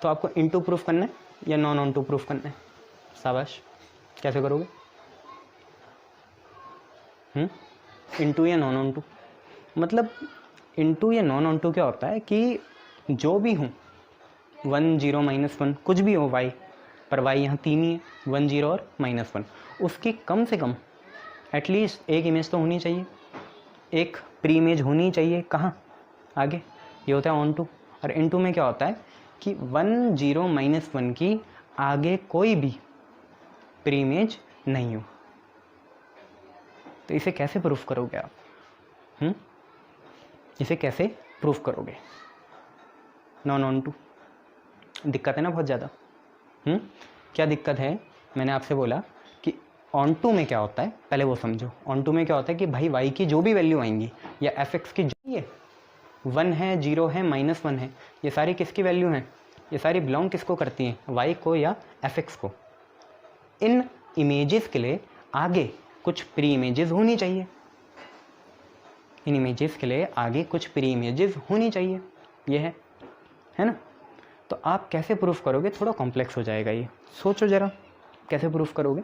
तो आपको इनटू प्रूफ करना है या नॉन ऑन टू प्रूफ करना है, शाबाश। कैसे करोगे, इनटू या नॉन ऑन टू। मतलब इनटू या नॉन ऑन टू क्या होता है कि जो भी हो 1 0 -1 कुछ भी हो y, पर y यहाँ 3 ही है, 1 0 और -1, उसकी कम से कम एटलीस्ट एक इमेज तो होनी चाहिए, एक प्री इमेज होनी चाहिए। कहाँ, आगे ये होता है ऑन टू। और इनटू में क्या होता है कि 1 0 -1 की आगे कोई भी प्री इमेज नहीं हो। तो इसे कैसे प्रूफ करोगे आप, इसे कैसे प्रूफ करोगे, नॉन ऑन टू। दिक्कत है ना बहुत ज़्यादा। क्या दिक्कत है, मैंने आपसे बोला कि ऑन टू में क्या होता है पहले वो समझो। ऑन टू में क्या होता है कि भाई y की जो भी वैल्यू आएंगी या fx की जो ये 1 है, 0 है, -1 है, ये सारी किसकी वैल्यू हैं? ये सारी बिलोंग किसको करती हैं? y को या fx को। इन इमेजेस के लिए आगे कुछ प्री इमेजेस होनी चाहिए। इन इमेजेस के लिए आगे कुछ प्री इमेजेस होनी चाहिए। ये है ना? तो आप कैसे प्रूफ करोगे? थोड़ा कॉम्प्लेक्स हो जाएगा ये, सोचो ज़रा कैसे प्रूफ करोगे।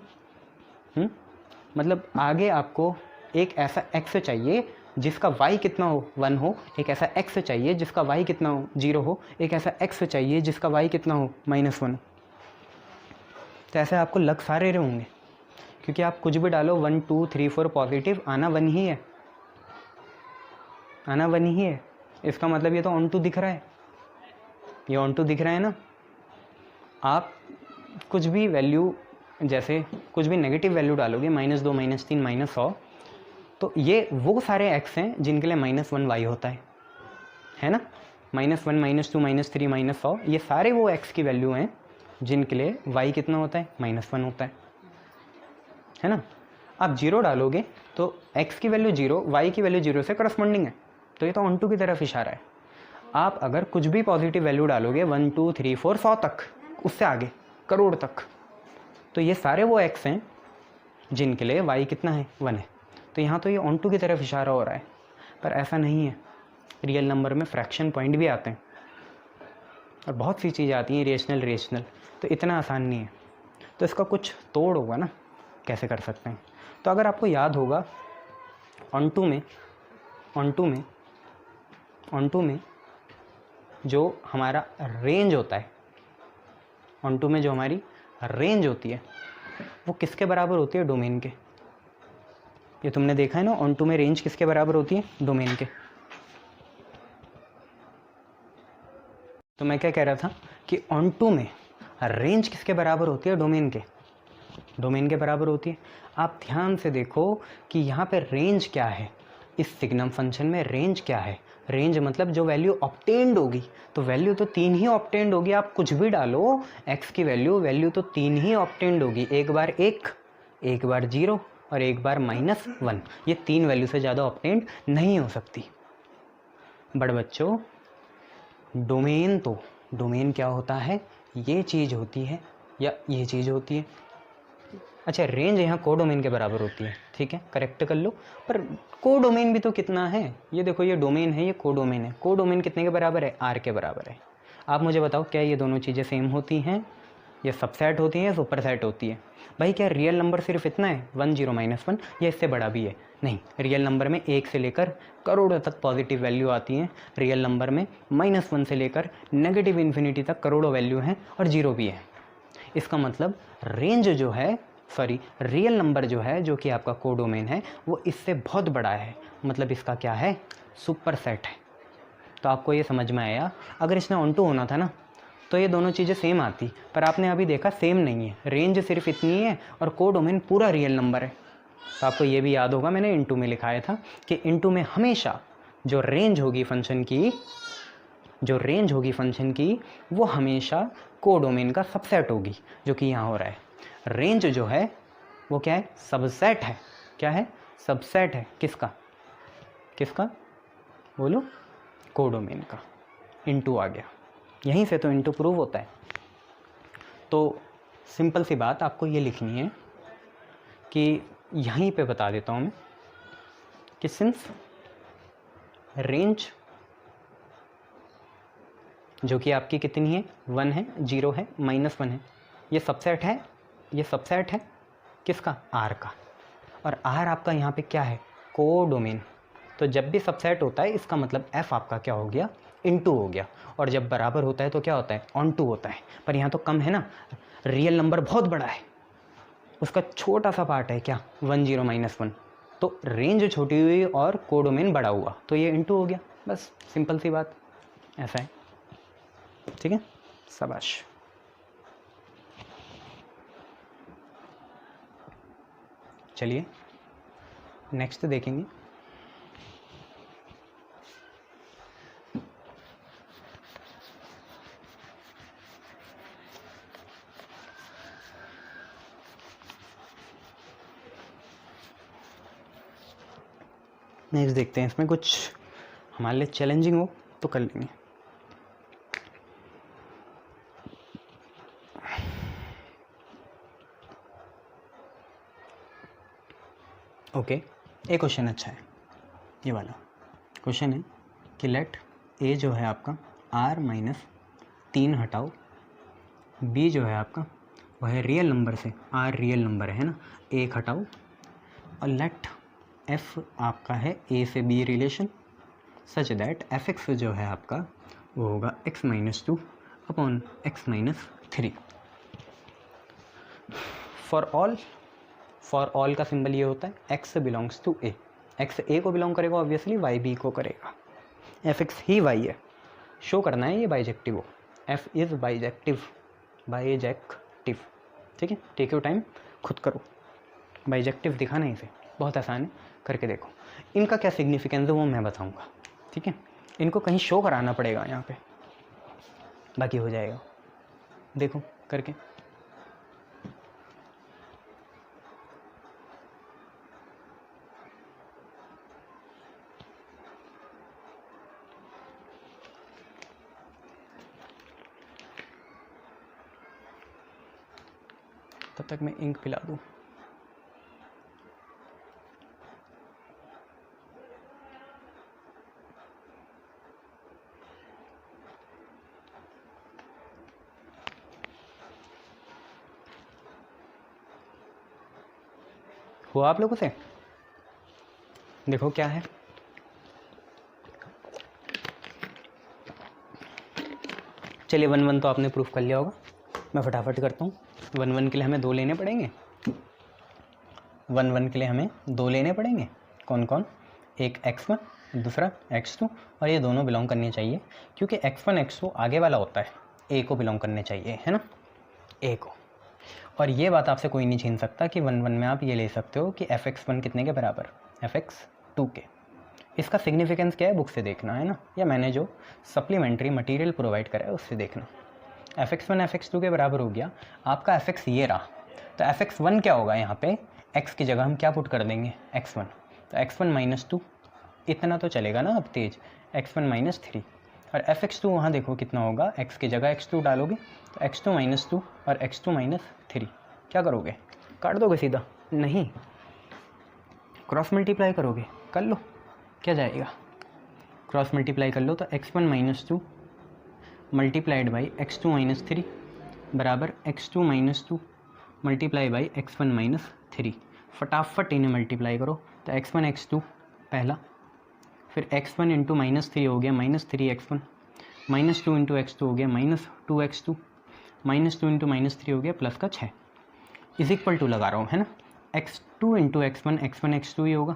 मतलब आगे आपको एक ऐसा x चाहिए जिसका y कितना हो, 1 हो। एक ऐसा x चाहिए जिसका y कितना हो, 0 हो। एक ऐसा x चाहिए जिसका y कितना हो, -1। तो ऐसे आपको लग सारे रहे होंगे, क्योंकि आप कुछ भी डालो 1 2 3 4 पॉजिटिव आना 1 ही है, आना 1 ही है। इसका मतलब ये तो ऑन टू दिख रहा है, ये ऑन टू दिख रहा है ना। आप कुछ भी वैल्यू, जैसे कुछ भी नेगेटिव वैल्यू डालोगे, -2 -3 -100, तो ये वो सारे x हैं जिनके लिए -1 y होता है ना। -1 -2 -3 -100, ये सारे वो x की वैल्यू हैं जिनके लिए y कितना होता है, -1 होता है ना। आप 0 डालोगे तो x की वैल्यू 0, y की वैल्यू 0 से करस्पॉन्डिंग है, तो ये तो ऑन टू की तरफ इशारा है। आप अगर कुछ भी पॉजिटिव वैल्यू डालोगे 1 2 3 4 100 तक, उससे आगे करोड़ तक, तो ये सारे वो x हैं जिनके लिए y कितना है, 1 है। तो यहाँ तो ये ऑन टू की तरफ इशारा हो रहा है, पर ऐसा नहीं है। रियल नंबर में फ्रैक्शन पॉइंट भी आते हैं और बहुत सी चीज़ें आती हैं, रेशनल, तो इतना आसान नहीं है। तो इसका कुछ तोड़ होगा ना, कैसे कर सकते हैं। तो अगर आपको याद होगा ऑन टू में जो हमारा रेंज होता है, ऑन टू में जो हमारी रेंज होती है वो किसके बराबर होती है, डोमेन के। ये तुमने देखा है ना, ऑन टू में रेंज किसके बराबर होती है, डोमेन के। तो मैं क्या कह रहा था कि ऑन टू में रेंज किसके बराबर होती है, डोमेन के बराबर होती है। आप ध्यान से देखो कि यहाँ पे रेंज क्या है, इस सिग्नम फंक्शन में रेंज क्या है। रेंज मतलब जो वैल्यू ऑब्टेन्ड होगी, तो वैल्यू तो 3 ही ऑब्टेन्ड होगी। आप कुछ भी डालो x की वैल्यू तो 3 ही ऑब्टेन्ड होगी, एक बार 1, एक बार 0 और एक बार -1। ये 3 वैल्यू से ज़्यादा ऑब्टेन्ड नहीं हो सकती। बड़े बच्चों, डोमेन क्या होता है, ये चीज़ होती है या ये चीज़ होती है। अच्छा, रेंज यहाँ कोडोमेन के बराबर होती है, ठीक है, करेक्ट कर लो। पर कोडोमेन भी तो कितना है, ये देखो, ये डोमेन है, ये कोडोमेन है। कोडोमेन कितने के बराबर है, r के बराबर है। आप मुझे बताओ, क्या ये दोनों चीज़ें सेम होती हैं, ये सबसेट होती हैं, सुपरसेट होती है? भाई क्या रियल नंबर सिर्फ इतना है, 1 0 -1, या इससे बड़ा भी है? नहीं, रियल नंबर में 1 से लेकर करोड़ों तक पॉजिटिव वैल्यू आती हैं। रियल नंबर में -1 से लेकर नेगेटिव इन्फिनिटी तक करोड़ों वैल्यू हैं और 0 भी है। इसका मतलब रेंज जो है, रियल नंबर जो है, जो कि आपका कोडोमेन है, वो इससे बहुत बड़ा है। मतलब इसका क्या है, सुपर सेट है। तो आपको ये समझ में आया। अगर इसमें ऑन टू होना था ना, तो ये दोनों चीज़ें सेम आती, पर आपने अभी देखा सेम नहीं है। रेंज सिर्फ इतनी है और कोडोमेन पूरा रियल नंबर है। तो आपको ये भी याद होगा, मैंने इनटू में लिखाया था कि इनटू में हमेशा जो रेंज होगी फंक्शन की, वो हमेशा कोडोमेन का सबसेट होगी, जो कि यहाँ हो रहा है। रेंज जो है वो क्या है, सबसेट है। क्या है, सबसेट है। किसका बोलो, कोडोमेन का। इनटू आ गया, यहीं से तो इनटू प्रूव होता है। तो सिंपल सी बात आपको ये लिखनी है कि यहीं पे बता देता हूँ मैं कि सिंस रेंज जो कि आपकी कितनी है, 1 है, 0 है, -1 है, ये सबसेट है किसका, R का। और R आपका यहाँ पे क्या है, कोडोमेन। तो जब भी सबसेट होता है, इसका मतलब F आपका क्या हो गया, इनटू हो गया। और जब बराबर होता है तो क्या होता है, ऑन टू होता है। पर यहाँ तो कम है ना, रियल नंबर बहुत बड़ा है, उसका छोटा सा पार्ट है क्या, 1 0 -1। तो रेंज छोटी हुई और कोडोमेन बड़ा हुआ, तो ये इनटू हो गया। बस सिंपल सी बात, ऐसा है। ठीक है, शाबाश। चलिए नेक्स्ट देखेंगे। नेक्स्ट देखते हैं, इसमें कुछ हमारे लिए चैलेंजिंग हो तो कर लेंगे। ओके, एक क्वेश्चन अच्छा है, ये वाला क्वेश्चन है कि लेट ए जो है आपका r-3 हटाओ, बी जो है आपका वह है रियल नंबर से, r रियल नंबर है ना, 1 हटाओ, और लेट f आपका है a से b relation such that f(x) जो है आपका वो होगा x-2 upon x-3। For all का सिंबल ये होता है x belongs to a, x a को बिलोंग करेगा ऑब्वियसली, y b को करेगा, f(x) ही y है, शो करना है ये बाइजेक्टिव हो, f इज़ बाइजेक्टिव, ठीक है, टेक योर टाइम, खुद करो, बाइजेक्टिव दिखाना है इसे, बहुत आसान है, करके देखो। इनका क्या सिग्निफिकेंस है वो मैं बताऊंगा, ठीक है, इनको कहीं शो कराना पड़ेगा यहाँ पे, बाकी हो जाएगा, देखो करके। तब तक मैं इंक पिला दूँ। हुआ आप लोगों से? देखो क्या है, चलिए 1-1 तो आपने प्रूफ कर लिया होगा, मैं फटाफट करता हूँ। 1-1 के लिए हमें 2 लेने पड़ेंगे, 1-1 के लिए हमें 2 लेने पड़ेंगे, कौन कौन, एक x1 दूसरा x2, और ये दोनों बिलोंग करने चाहिए क्योंकि x1 x2 आगे वाला होता है, a को बिलोंग करने चाहिए, है ना, a को। और ये बात आपसे कोई नहीं छीन सकता कि 1-1 में आप ये ले सकते हो कि fx1 कितने के बराबर, fx2 के। इसका सिग्निफिकेंस क्या है बुक से देखना है ना, या मैंने जो सप्लीमेंट्री मटेरियल प्रोवाइड करा है उससे देखना। fx1 fx2 के बराबर हो गया, आपका fx ये रहा, तो fx1 क्या होगा, यहाँ पे x की जगह हम क्या पुट कर देंगे, x1, तो x1 - 2, इतना तो चलेगा ना अब तेज, x1 - 3, और fx2 वहाँ देखो कितना होगा, x की जगह x2 डालोगे तो x2 - 2 और x2 - 3, क्या करोगे, काट दोगे सीधा, नहीं क्रॉस मल्टीप्लाई करोगे, कर लो, क्या जाएगा, क्रॉस मल्टीप्लाई कर लो तो x1 - 2 मल्टीप्लाइड बाई x2 - 3 बराबर x2 - 2 मल्टीप्लाई बाई x1 - 3, फटाफट इन्हें मल्टीप्लाई करो, तो x1 x2 पहला, फिर x1 इंटू -3 हो गया -3x1, -2 इंटू x2 हो गया -2x2, -2 इंटू -3 हो गया प्लस का 6, इज इक्वल टू लगा रहा हूँ, है ना, x2 इंटू x1 x2 ही होगा,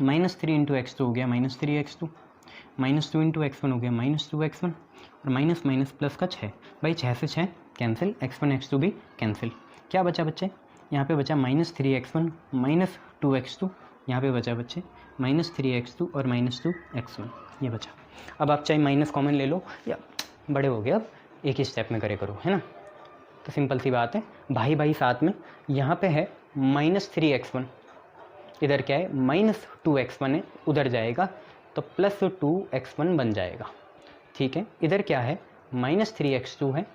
-3 इंटू x2 हो गया -3x2, -2 इंटू x1 हो गया -2x1, और माइनस माइनस प्लस का 6, भाई 6 से 6 कैंसिल, x1 x2 भी कैंसिल, क्या बचा बच्चे, यहाँ पे बचा -3x1 -2x2, यहाँ पे बचा बच्चे -3x2 और -2x1, ये बचा। अब आप चाहे माइनस कॉमन ले लो, या बड़े हो गए अब एक ही स्टेप में करे करो, है ना, तो सिंपल सी बात है, भाई भाई साथ में, यहाँ पे है -3x1, इधर क्या है -2x1 है, उधर जाएगा तो +2x1 बन जाएगा, ठीक है, इधर क्या है -3x2 है,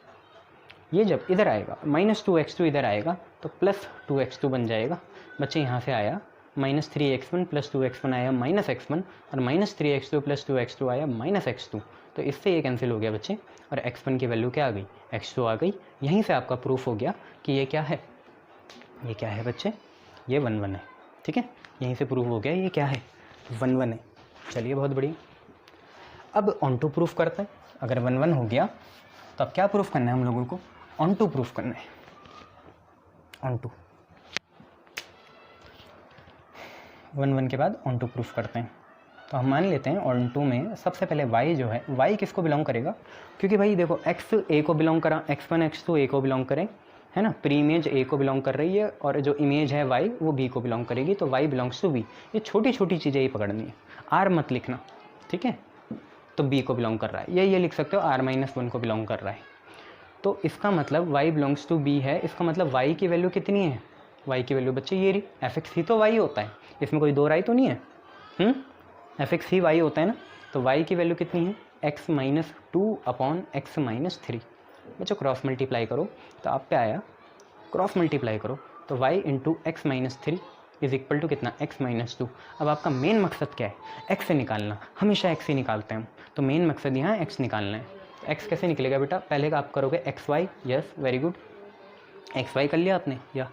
ये जब इधर आएगा -2x2 इधर आएगा तो +2x2 बन जाएगा, बच्चे यहाँ से आया -3x1 + 2x1 आया -x1, और -3x2 + 2x2 आया -x2, तो इससे ये कैंसिल हो गया बच्चे, और x1 की वैल्यू क्या आ गई, x2 आ गई, यहीं से आपका प्रूफ हो गया कि ये क्या है, ये क्या है बच्चे, ये 1-1 है, ठीक है, यहीं से प्रूफ हो गया ये क्या है, 1-1 है। चलिए बहुत बढ़िया, अब ऑन टू प्रूफ करते हैं, अगर 1-1 हो गया तो अब क्या प्रूफ करना है हम लोगों को, ऑन टू प्रूफ करना है, ऑन टू, 1-1 के बाद ऑन टू प्रूफ करते हैं। तो हम मान लेते हैं ऑन टू में सबसे पहले y जो है, y किसको बिलोंग करेगा, क्योंकि भाई देखो x a को बिलोंग करा, x1 x2 a को बिलोंग करें, है ना, प्री इमेज a को बिलोंग कर रही है, और जो इमेज है y वो b को बिलोंग करेगी, तो y बिलोंग्स टू b, ये छोटी छोटी चीज़ें ही पकड़नी है, r मत लिखना, ठीक है, तो b को बिलोंग कर रहा है, ये लिख सकते हो r-1 को बिलोंग कर रहा है, तो इसका मतलब y बिलोंग्स टू b है, इसका मतलब y की वैल्यू कितनी है, y की वैल्यू बच्चे ये रही, fx ही तो y होता है, इसमें कोई दो राय तो नहीं है, एफ एक्स ही वाई होता है ना, तो वाई की वैल्यू कितनी है एक्स माइनस 2/x-3। बच्चों क्रॉस मल्टीप्लाई करो तो आप पे आया, क्रॉस मल्टीप्लाई करो तो y into X minus 3 is equal to कितना x माइनस 2। अब आपका मेन मकसद क्या है, x से निकालना, हमेशा x ही निकालते हैं हम, तो मेन मकसद यहाँ x निकालना है। x कैसे निकलेगा बेटा, पहले का आप करोगे X Y, yes very good, X Y कर लिया आपने, या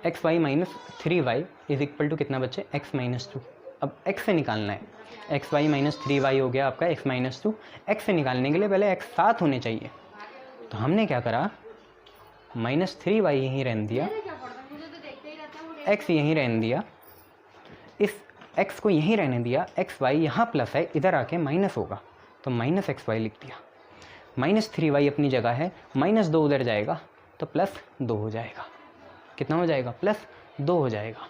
X Y minus 3y is equal to कितना बच्चे x माइनस 2। अब x से निकालना है, एक्स वाई माइनस 3y हो गया आपका x माइनस 2। x से निकालने के लिए पहले x साथ होने चाहिए, तो हमने क्या करा, माइनस 3y यहीं रहने दिया, x यहीं रहने दिया, इस x को यहीं रहने दिया, एक्स वाई यहाँ प्लस है, इधर आके माइनस होगा तो माइनस एक्स वाई लिख दिया। माइनस 3y अपनी जगह है, माइनस 2 उधर जाएगा तो प्लस 2 हो जाएगा। कितना हो जाएगा, प्लस 2 हो जाएगा।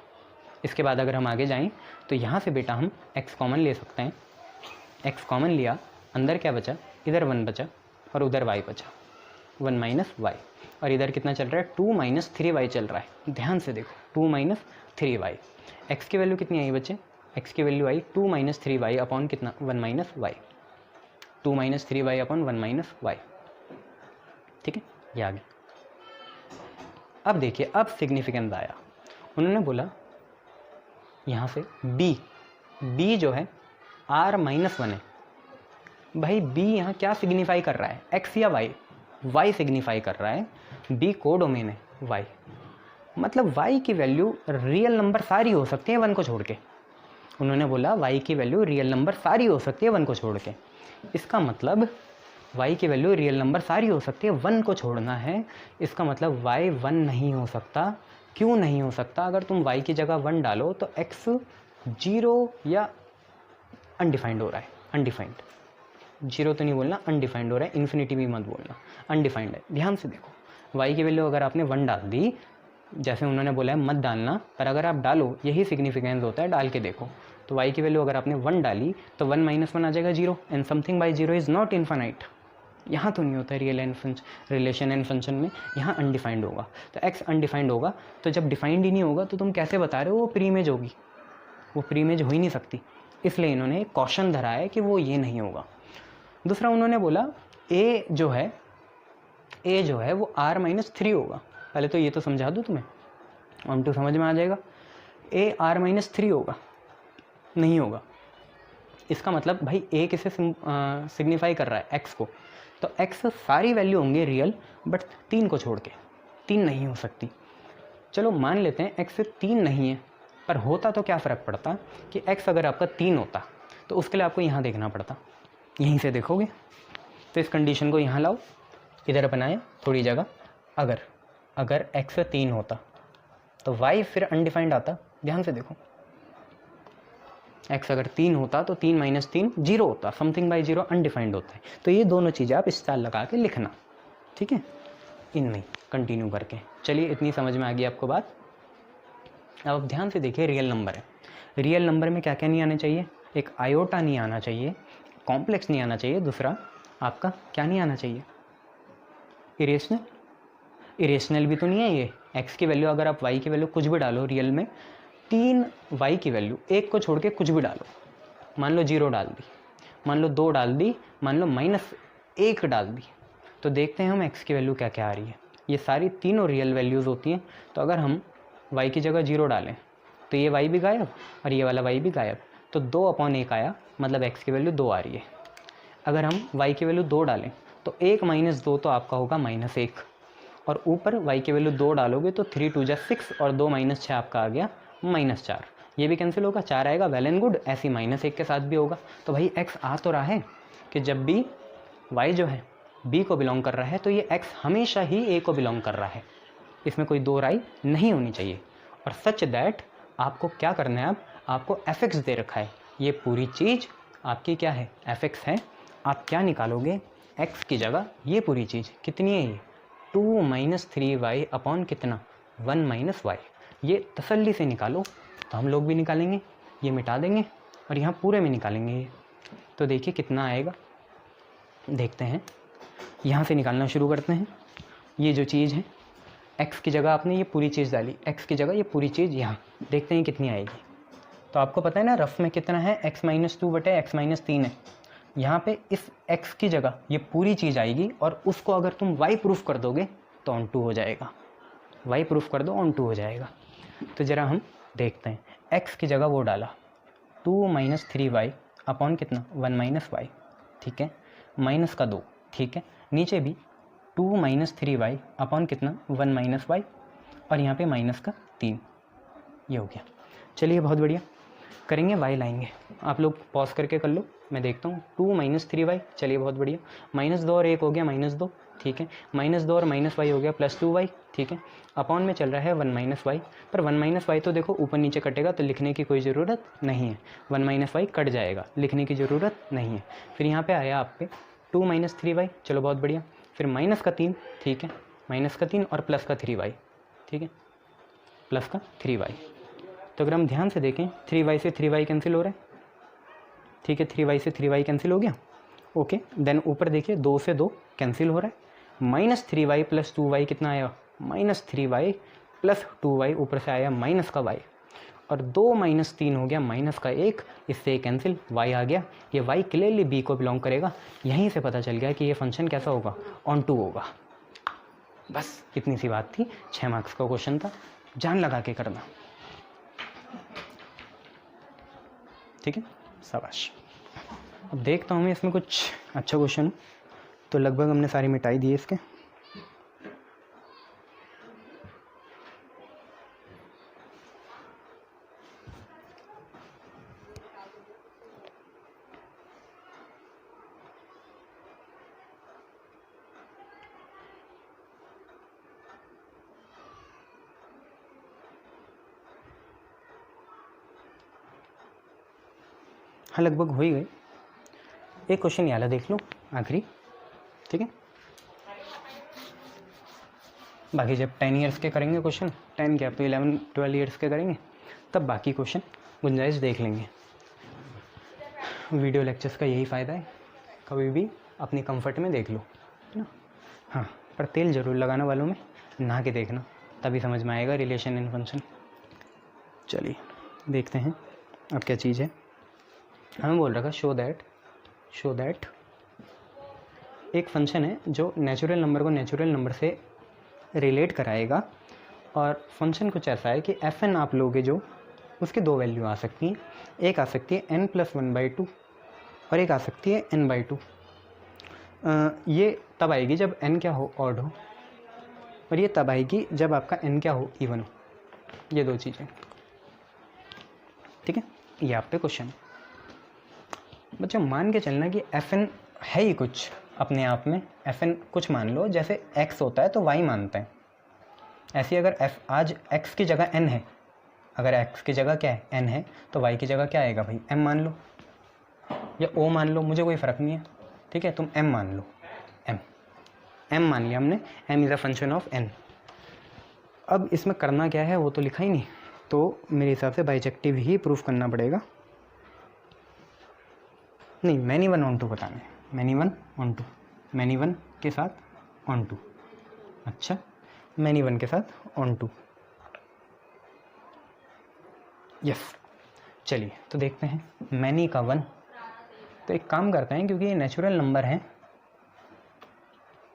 इसके बाद अगर हम आगे जाएं तो यहाँ से बेटा हम x कॉमन ले सकते हैं, x कॉमन लिया, अंदर क्या बचा, इधर 1 बचा और उधर y बचा, 1 माइनस वाई, और इधर कितना चल रहा है 2 माइनस 3y चल रहा है, ध्यान से देखो 2 माइनस 3y। x की वैल्यू कितनी आई बच्चे, x की वैल्यू आई 2 माइनस 3y अपॉन कितना 1 minus Y, 2 minus 3y upon 1 minus Y. ठीक है, ये आ गया। अब देखिए, अब सिग्निफिकेंस आया, उन्होंने बोला यहाँ से b जो है r-1 है। भाई b यहाँ क्या सिग्निफाई कर रहा है, x या y सिग्निफाई कर रहा है, b को डोमेन है y, मतलब y की वैल्यू रियल नंबर सारी हो सकती है 1 को छोड़ के। उन्होंने बोला y की वैल्यू रियल नंबर सारी हो सकती है 1 को छोड़ के, इसका मतलब y की वैल्यू रियल नंबर सारी हो सकती है, 1 को छोड़ना है, इसका मतलब y 1 नहीं हो सकता। क्यों नहीं हो सकता, अगर तुम y की जगह 1 डालो तो x 0 या अनडिफाइंड हो रहा है, अनडिफाइंड, 0 तो नहीं बोलना, अनडिफाइंड हो रहा है, इन्फिनिटी भी मत बोलना, अनडिफाइंड है। ध्यान से देखो, y की वैल्यू अगर आपने 1 डाल दी, जैसे उन्होंने बोला है मत डालना, पर अगर आप डालो, यही सिग्निफिकेंस होता है, डाल के देखो, तो y की वैल्यू अगर आपने 1 डाली तो 1 माइनस 1 आ जाएगा 0, and something by 0 is not infinite. यहाँ तो नहीं होता real and relation and function में, यहाँ अनडिफाइंड होगा, तो x अनडिफाइंड होगा, तो जब डिफाइंड ही नहीं होगा तो तुम कैसे बता रहे हो वो प्री इमेज होगी, वो प्री इमेज हो ही नहीं सकती। इसलिए इन्होंने कॉशन धरा है कि वो ये नहीं होगा। दूसरा उन्होंने बोला a जो है वो r-3 होगा। पहले तो ये तो समझा दूँ तुम्हें, ऑन टू समझ में आ जाएगा। a r-3 होगा, नहीं होगा। इसका मतलब भाई a किसे सिग्निफाई कर रहा है, x को, तो x सारी वैल्यू होंगे रियल, बट 3 को छोड़ के, 3 नहीं हो सकती। चलो मान लेते हैं x 3 नहीं है, पर होता तो क्या फ़र्क पड़ता कि x अगर आपका 3 होता तो उसके लिए आपको यहाँ देखना पड़ता, यहीं से देखोगे तो इस कंडीशन को यहाँ लाओ, इधर बनाए थोड़ी जगह, अगर x 3 होता तो y फिर अनडिफाइंड आता। ध्यान से देखो, x अगर 3 होता तो 3 माइनस 3 0 होता, समथिंग बाई 0 अनडिफाइंड होता है। तो ये दोनों चीज़ें आप स्टार लगा के लिखना, ठीक है, इनमें कंटिन्यू करके। चलिए, इतनी समझ में आ गई आपको बात। अब आप ध्यान से देखिए, रियल नंबर है, रियल नंबर में क्या क्या नहीं आना चाहिए, एक आयोटा नहीं आना चाहिए, कॉम्प्लेक्स नहीं आना चाहिए, दूसरा आपका क्या नहीं आना चाहिए, इरेशनल भी तो नहीं है ये। x की वैल्यू अगर आप y की वैल्यू कुछ भी डालो रियल में, 3 y की वैल्यू 1 को छोड़ के कुछ भी डालो, मान लो 0 डाल दी, मान लो 2 डाल दी, मान लो -1 डाल दी, तो देखते हैं हम x की वैल्यू क्या क्या आ रही है। ये सारी तीनों रियल वैल्यूज़ होती हैं, तो अगर हम y की जगह 0 डालें तो ये y भी गायब और ये वाला y भी गायब, तो 2/1 आया, मतलब x की वैल्यू 2 आ रही है। अगर हम y की वैल्यू 2 डालें तो 1 माइनस 2 तो आपका होगा -1, और ऊपर y की वैल्यू 2 डालोगे तो 3 2 जा 6 और 2 माइनस 6 आपका आ गया -4। ये भी कैंसिल होगा, 4 आएगा, वेल एंड गुड। ऐसे -1 के साथ भी होगा। तो भाई x आ तो रहा है कि जब भी y जो है b को बिलोंग कर रहा है तो ये x हमेशा ही a को बिलोंग कर रहा है, इसमें कोई दो राय नहीं होनी चाहिए। और सच दैट आपको क्या करना है, आपको fx दे रखा है, ये पूरी चीज़ आपकी क्या है, fx है। आप क्या निकालोगे, x की जगह ये पूरी चीज़ कितनी है, ये 2 माइनस 3y अपॉन कितना 1 माइनस वाई। ये तसल्ली से निकालो, तो हम लोग भी निकालेंगे, ये मिटा देंगे और यहाँ पूरे में निकालेंगे ये। तो देखिए कितना आएगा, देखते हैं, यहाँ से निकालना शुरू करते हैं। ये जो चीज़ है, x की जगह आपने ये पूरी चीज़ डाली, x की जगह ये पूरी चीज़ यहाँ, देखते हैं कितनी आएगी। तो आपको पता है ना रफ में कितना है, x-2/x-3 है। यहाँ पे इस x की जगह ये पूरी चीज़ आएगी और उसको अगर तुम y प्रूफ कर दोगे तो ऑन टू हो जाएगा, y प्रूफ कर दो ऑन टू हो जाएगा। तो ज़रा हम देखते हैं, x की जगह वो डाला 2 - 3y अपॉन कितना 1 - y, ठीक है, माइनस का 2, ठीक है, नीचे भी 2 - 3y अपॉन कितना 1 - y और यहाँ पे माइनस का 3, ये हो गया। चलिए बहुत बढ़िया, करेंगे y लाएंगे, आप लोग पॉज करके कर लो, मैं देखता हूँ। 2 - 3y, चलिए बहुत बढ़िया, -2 और 1 हो गया -2, ठीक है, -2 और -y हो गया +2y, ठीक है, अपॉन में चल रहा है 1 - y, पर 1 - y तो देखो ऊपर नीचे कटेगा तो लिखने की कोई ज़रूरत नहीं है, 1 - y कट जाएगा, लिखने की ज़रूरत नहीं है। फिर यहाँ पे आया आप पे 2 - 3y, चलो बहुत बढ़िया, फिर माइनस का 3, ठीक है, माइनस का 3 और प्लस का 3y, ठीक है, प्लस का 3y। तो अगर हम ध्यान से देखें 3y से 3y कैंसिल हो रहा है, ठीक है, 3y से 3y कैंसिल हो गया, ओके। देन ऊपर देखिए 2 से 2 कैंसिल हो रहा है, -3y + 2y कितना आया, -3y + 2y, ऊपर से आया माइनस का y, और 2 - 3 हो गया -1, इससे कैंसिल, y आ गया। ये y क्लियरली b को बिलोंग करेगा, यहीं से पता चल गया कि ये फंक्शन कैसा होगा, ऑन टू होगा। बस इतनी सी बात थी, 6 मार्क्स का क्वेश्चन था, जान लगा के करना, ठीक है, शाबाश। अब देखता हूँ मैं इसमें कुछ अच्छा क्वेश्चन, तो लगभग हमने सारी मिटाई दी है इसके। हाँ लगभग हो ही गई, एक क्वेश्चन याला देख लो आखिरी, ठीक है, बाकी जब 10 ईयर्स के करेंगे क्वेश्चन, 10 क्या तो 11-12 ईयर्स के करेंगे, तब बाकी क्वेश्चन गुंजाइश देख लेंगे। वीडियो लेक्चर्स का यही फ़ायदा है, कभी भी अपनी कंफर्ट में देख लो, है ना। हाँ, पर तेल ज़रूर लगाना वालों में, नहा के देखना, तभी समझ में आएगा रिलेशन इन फंक्शन। चलिए देखते हैं अब क्या चीज़ है। हमें बोल रखा शो दैट एक फंक्शन है जो नेचुरल नंबर को नेचुरल नंबर से रिलेट कराएगा, और फंक्शन कुछ ऐसा है कि fn आप लोगे जो, उसके दो वैल्यू आ सकती हैं, एक आ सकती है n+1/2 और एक आ सकती है n/2। ये तब आएगी जब n क्या हो, ऑड हो, और ये तब आएगी जब आपका n क्या हो, इवन हो, ये दो चीज़ें, ठीक है। ये आप पे क्वेश्चन है बच्चों, मान के चलना कि fn है ही कुछ अपने आप में, fn कुछ मान लो, जैसे x होता है तो y मानते हैं, ऐसे अगर आज x की जगह n है, अगर x की जगह क्या है, n है, तो y की जगह क्या आएगा भाई, m मान लो या o मान लो, मुझे कोई फ़र्क नहीं है, ठीक है, तुम m मान लो, m मान लिया हमने, m is a function of n। अब इसमें करना क्या है वो तो लिखा ही नहीं, तो मेरे हिसाब से बाइजेक्टिव ही प्रूफ करना पड़ेगा। नहीं, मैनी वन ऑन टू बताना है, मैनी वन के साथ ऑन टू, अच्छा, मैनी वन के साथ ऑन टू, यस। चलिए तो देखते हैं मैनी का 1, तो एक काम करते हैं, क्योंकि ये नेचुरल नंबर है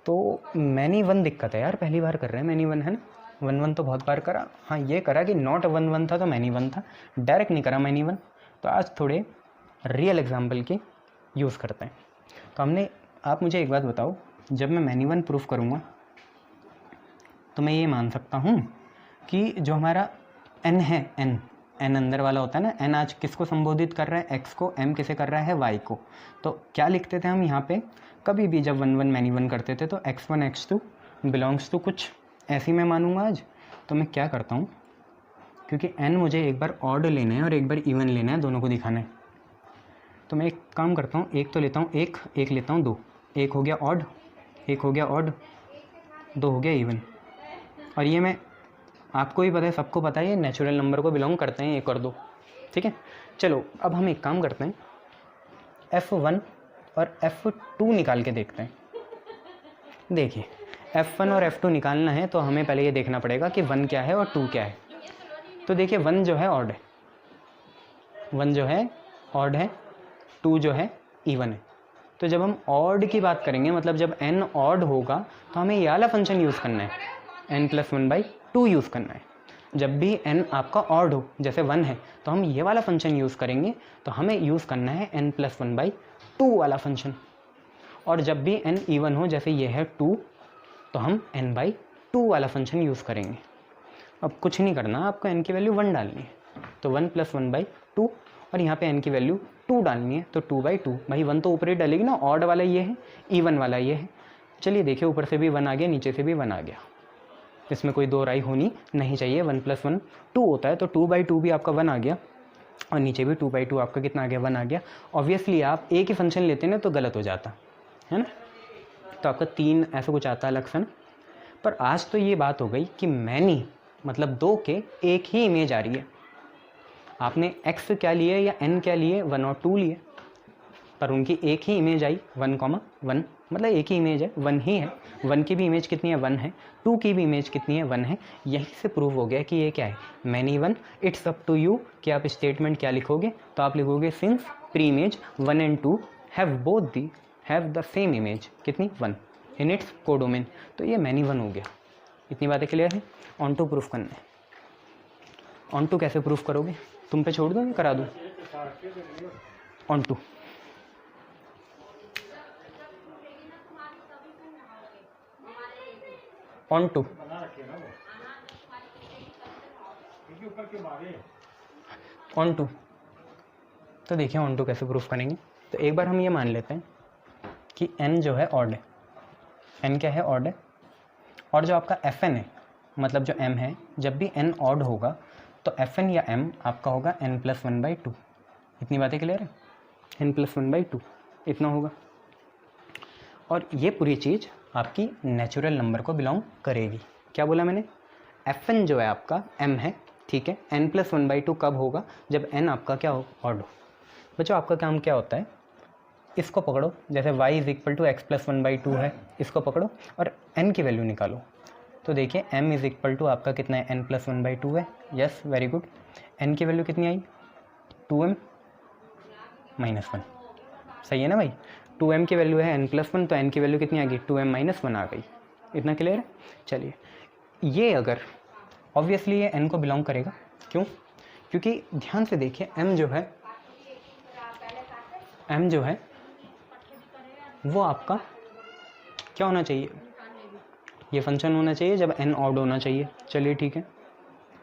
तो मैनी 1 दिक्कत है यार, पहली बार कर रहे हैं मैनी 1, है ना, 1 तो बहुत बार करा, हाँ ये करा कि नॉट 1 था तो मैनी 1 था, डायरेक्ट नहीं करा मैनी 1। तो आज थोड़े रियल एग्जाम्पल के यूज़ करते हैं। तो हमने, आप मुझे एक बात बताओ, जब मैं मैनी 1 प्रूफ करूँगा तो मैं ये मान सकता हूँ कि जो हमारा n है, n अंदर वाला होता है ना, n आज किसको संबोधित कर रहा है, x को, m किसे कर रहा है, y को। तो क्या लिखते थे हम यहाँ पे, कभी भी जब 1 मैनी 1 करते थे तो x1 x2 बिलोंग्स टू कुछ, ऐसी मैं मानूंगा आज। तो मैं क्या करता हूँ, क्योंकि n मुझे एक बार ऑड लेना है और एक बार इवन लेना है, दोनों को दिखाना है, तो मैं एक काम करता हूँ, एक तो लेता हूँ एक लेता हूँ 2, एक हो गया ऑड, एक हो गया ऑड, 2 हो गया इवन। और ये मैं, आपको भी पता है, सबको पता है, ये नेचुरल नंबर को बिलोंग करते हैं 1 और 2, ठीक है। चलो अब हम एक काम करते हैं, f1 और f2 निकाल के देखते हैं। देखिए f1 और f2 निकालना है तो हमें पहले ये देखना पड़ेगा कि 1 क्या है और 2 क्या है। तो देखिए 1 जो है ऑड है, 1 जो है ऑड है, 2 जो है इवन है। तो जब हम ऑड की बात करेंगे, मतलब जब n ऑड होगा तो हमें ये वाला फंक्शन यूज़ करना है, n+1/2 यूज़ करना है। जब भी n आपका ऑड हो, जैसे 1 है, तो हम ये वाला फंक्शन यूज़ करेंगे, तो हमें यूज़ करना है n+1/2 वाला फंक्शन। और जब भी n इवन हो, जैसे ये है 2, तो हम n/2 वाला फंक्शन यूज़ करेंगे। अब कुछ नहीं करना, आपको n की वैल्यू 1 डालनी है, तो 1+1/2, और यहाँ पे n की वैल्यू 2 डालनी है, तो 2/2। भाई 1 तो ऊपर ही डालेगी ना, ऑड वाला ये है, इवन वाला ये है। चलिए देखिए, ऊपर से भी 1 आ गया, नीचे से भी 1 आ गया, इसमें कोई दो राय होनी नहीं चाहिए। 1+1 2 होता है, तो 2/2 भी आपका 1 आ गया, और नीचे भी 2/2 आपका कितना आ गया, 1 आ गया। ऑब्वियसली आप एक ही फंक्शन लेते हैं ना तो गलत हो जाता है ना, तो आपका 3 ऐसा कुछ आता है अलग से ना। पर आज तो ये बात हो गई कि मैनी मतलब 2 के एक ही इमेज आ रही है। आपने x क्या लिए या n क्या लिए, 1 और 2 लिए, पर उनकी एक ही इमेज आई 1,1, मतलब एक ही इमेज है, 1 ही है। 1 की भी इमेज कितनी है, 1 है। 2 की भी इमेज कितनी है, 1 है। यही से प्रूव हो गया कि ये क्या है, many 1। It's up to you कि आप स्टेटमेंट क्या लिखोगे, तो आप लिखोगे since pre image 1 and 2 have the same image, कितनी, 1 इन इट्स कोडोमेन, तो ये मैनी 1 हो गया। इतनी बातें क्लियर है। ऑन टू प्रूफ करना है। ऑन टू कैसे प्रूफ करोगे, तुम पे छोड़ दूँ, करा दूँ। ऑन टू ऑन टू तो देखिए ऑन टू कैसे प्रूफ करेंगे। तो एक बार हम ये मान लेते हैं कि n जो है ऑड है, n क्या है, ऑड है, और जो आपका fn है, मतलब जो m है, जब भी n ऑड होगा तो fn या m आपका होगा n+1/2। इतनी बातें क्लियर है, n+1/2 इतना होगा। और ये पूरी चीज़ आपकी नेचुरल नंबर को बिलोंग करेगी। क्या बोला मैंने, fn जो है आपका m है, ठीक है, n+1/2 कब होगा, जब n आपका क्या हो, ऑड हो। बच्चों आपका काम क्या होता है, इसको पकड़ो, जैसे y = x+1/2 है, इसको पकड़ो और n की वैल्यू निकालो। तो देखिए m = आपका कितना है, n+1/2 है। Yes, very good. n की वैल्यू कितनी आई, 2m - 1, सही है ना भाई। 2m की वैल्यू है n+1, तो n की वैल्यू कितनी आ गई, 2m - 1 आ गई। इतना क्लियर है। चलिए, ये अगर ऑब्वियसली ये n को बिलोंग करेगा, क्यों, क्योंकि ध्यान से देखिए m जो है वो आपका क्या होना चाहिए, ये फंक्शन होना चाहिए जब n ऑड होना चाहिए। चलिए ठीक है,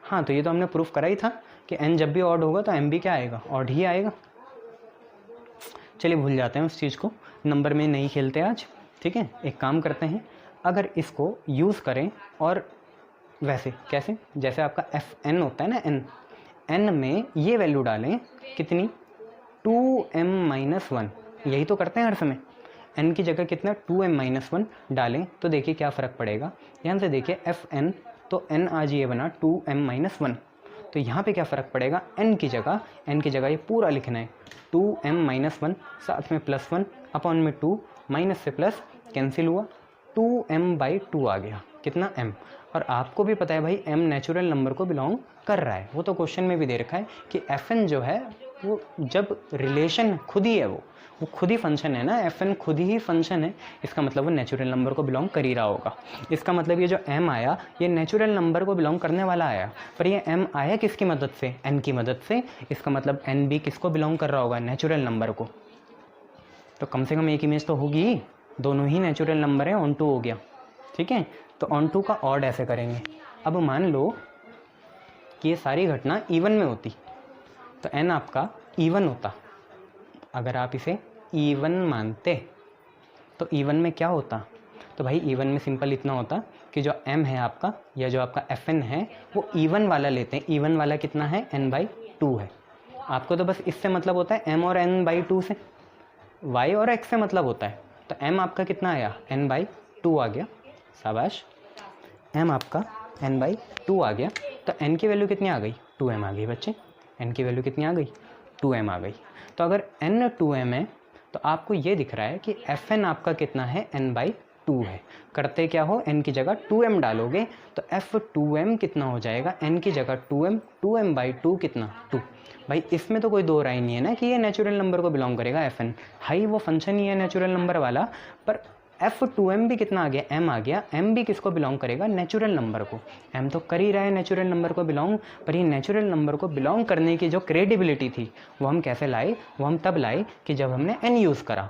हाँ तो ये तो हमने प्रूफ करा ही था कि n जब भी ऑड होगा तो m भी क्या आएगा, ऑड ही आएगा। चलिए भूल जाते हैं उस चीज़ को, नंबर में नहीं खेलते आज, ठीक है। एक काम करते हैं, अगर इसको यूज़ करें और वैसे कैसे, जैसे आपका fn होता है ना, n में ये वैल्यू डालें, कितनी, 2m - 1, यही तो करते हैं हर समय। n की जगह कितना, 2m - 1 डालें, तो देखिए क्या फ़र्क पड़ेगा। ध्यान से देखिए fn, तो n आज ये बना 2m - 1, तो यहाँ पे क्या फ़र्क पड़ेगा, n की जगह ये पूरा लिखना है, 2m - 1, साथ में +1 अपॉन में 2, माइनस से प्लस कैंसिल हुआ, 2m/2 आ गया, कितना, m। और आपको भी पता है भाई m नेचुरल नंबर को बिलोंग कर रहा है, वो तो क्वेश्चन में भी दे रखा है कि fn जो है वो जब रिलेशन खुद ही है, वो खुद ही फंक्शन है ना, fn खुद ही फंक्शन है, इसका मतलब वो नेचुरल नंबर को बिलोंग कर ही रहा होगा। इसका मतलब ये जो m आया ये नेचुरल नंबर को बिलोंग करने वाला आया, पर ये m आया किसकी मदद से, n की मदद से। इसका मतलब n भी किसको बिलोंग कर रहा होगा, नेचुरल नंबर को। तो कम से कम एक इमेज तो होगी, दोनों ही नेचुरल नंबर है, ऑन टू हो गया, ठीक है। तो ऑन टू का ऑड ऐसे करेंगे। अब मान लो कि ये सारी घटना इवन में होती, तो n आपका इवन होता, अगर आप इसे इवन मानते तो इवन में क्या होता, तो भाई इवन में सिंपल इतना होता कि जो m है आपका या जो आपका fn है वो इवन वाला लेते हैं। इवन वाला कितना है, n/2 है। आपको तो बस इससे मतलब होता है m और n/2 से, y और x से मतलब होता है। तो m आपका कितना आया, n/2 आ गया, शाबाश। m आपका n/2 आ गया, तो n की वैल्यू कितनी आ गई, 2m आ गई बच्चे। n की वैल्यू कितनी आ गई, 2m आ गई। तो अगर n 2m है तो आपको ये दिख रहा है कि fn आपका कितना है, n/2 2 है। करते क्या हो, n की जगह 2m डालोगे तो f2m कितना हो जाएगा, n की जगह 2m, 2m/2 कितना 2। भाई इसमें तो कोई दो राय नहीं है ना कि ये नेचुरल नंबर को बिलोंग करेगा fn। हाई वो फंक्शन ही है नेचुरल नंबर वाला, पर f2m भी कितना आ गया, m आ गया। m भी किसको बिलोंग करेगा, नेचुरल नंबर को। m तो कर ही रहा है नेचुरल नंबर को बिलोंग, पर ये नेचुरल नंबर को बिलोंग करने की जो क्रेडिबिलिटी थी वो हम कैसे लाए, वो हम तब लाए कि जब हमने n यूज़ करा।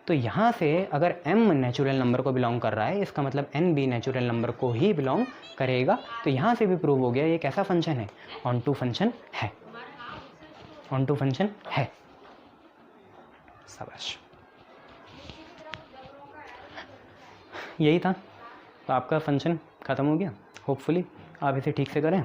तो यहाँ से अगर m नेचुरल नंबर को बिलोंग कर रहा है, इसका मतलब n भी नेचुरल नंबर को ही बिलोंग करेगा। तो यहाँ से भी प्रूव हो गया ये कैसा फंक्शन है, ऑन टू फंक्शन है, ऑन टू फंक्शन है। शाबाश, यही था। तो आपका फंक्शन ख़त्म हो गया। होपफुली आप इसे ठीक से करें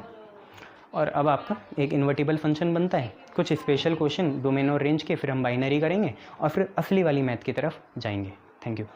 और अब आपका एक इन्वर्टिबल फंक्शन बनता है। कुछ स्पेशल क्वेश्चन डोमेन और रेंज के, फिर हम बाइनरी करेंगे और फिर असली वाली मैथ की तरफ जाएंगे। Thank you.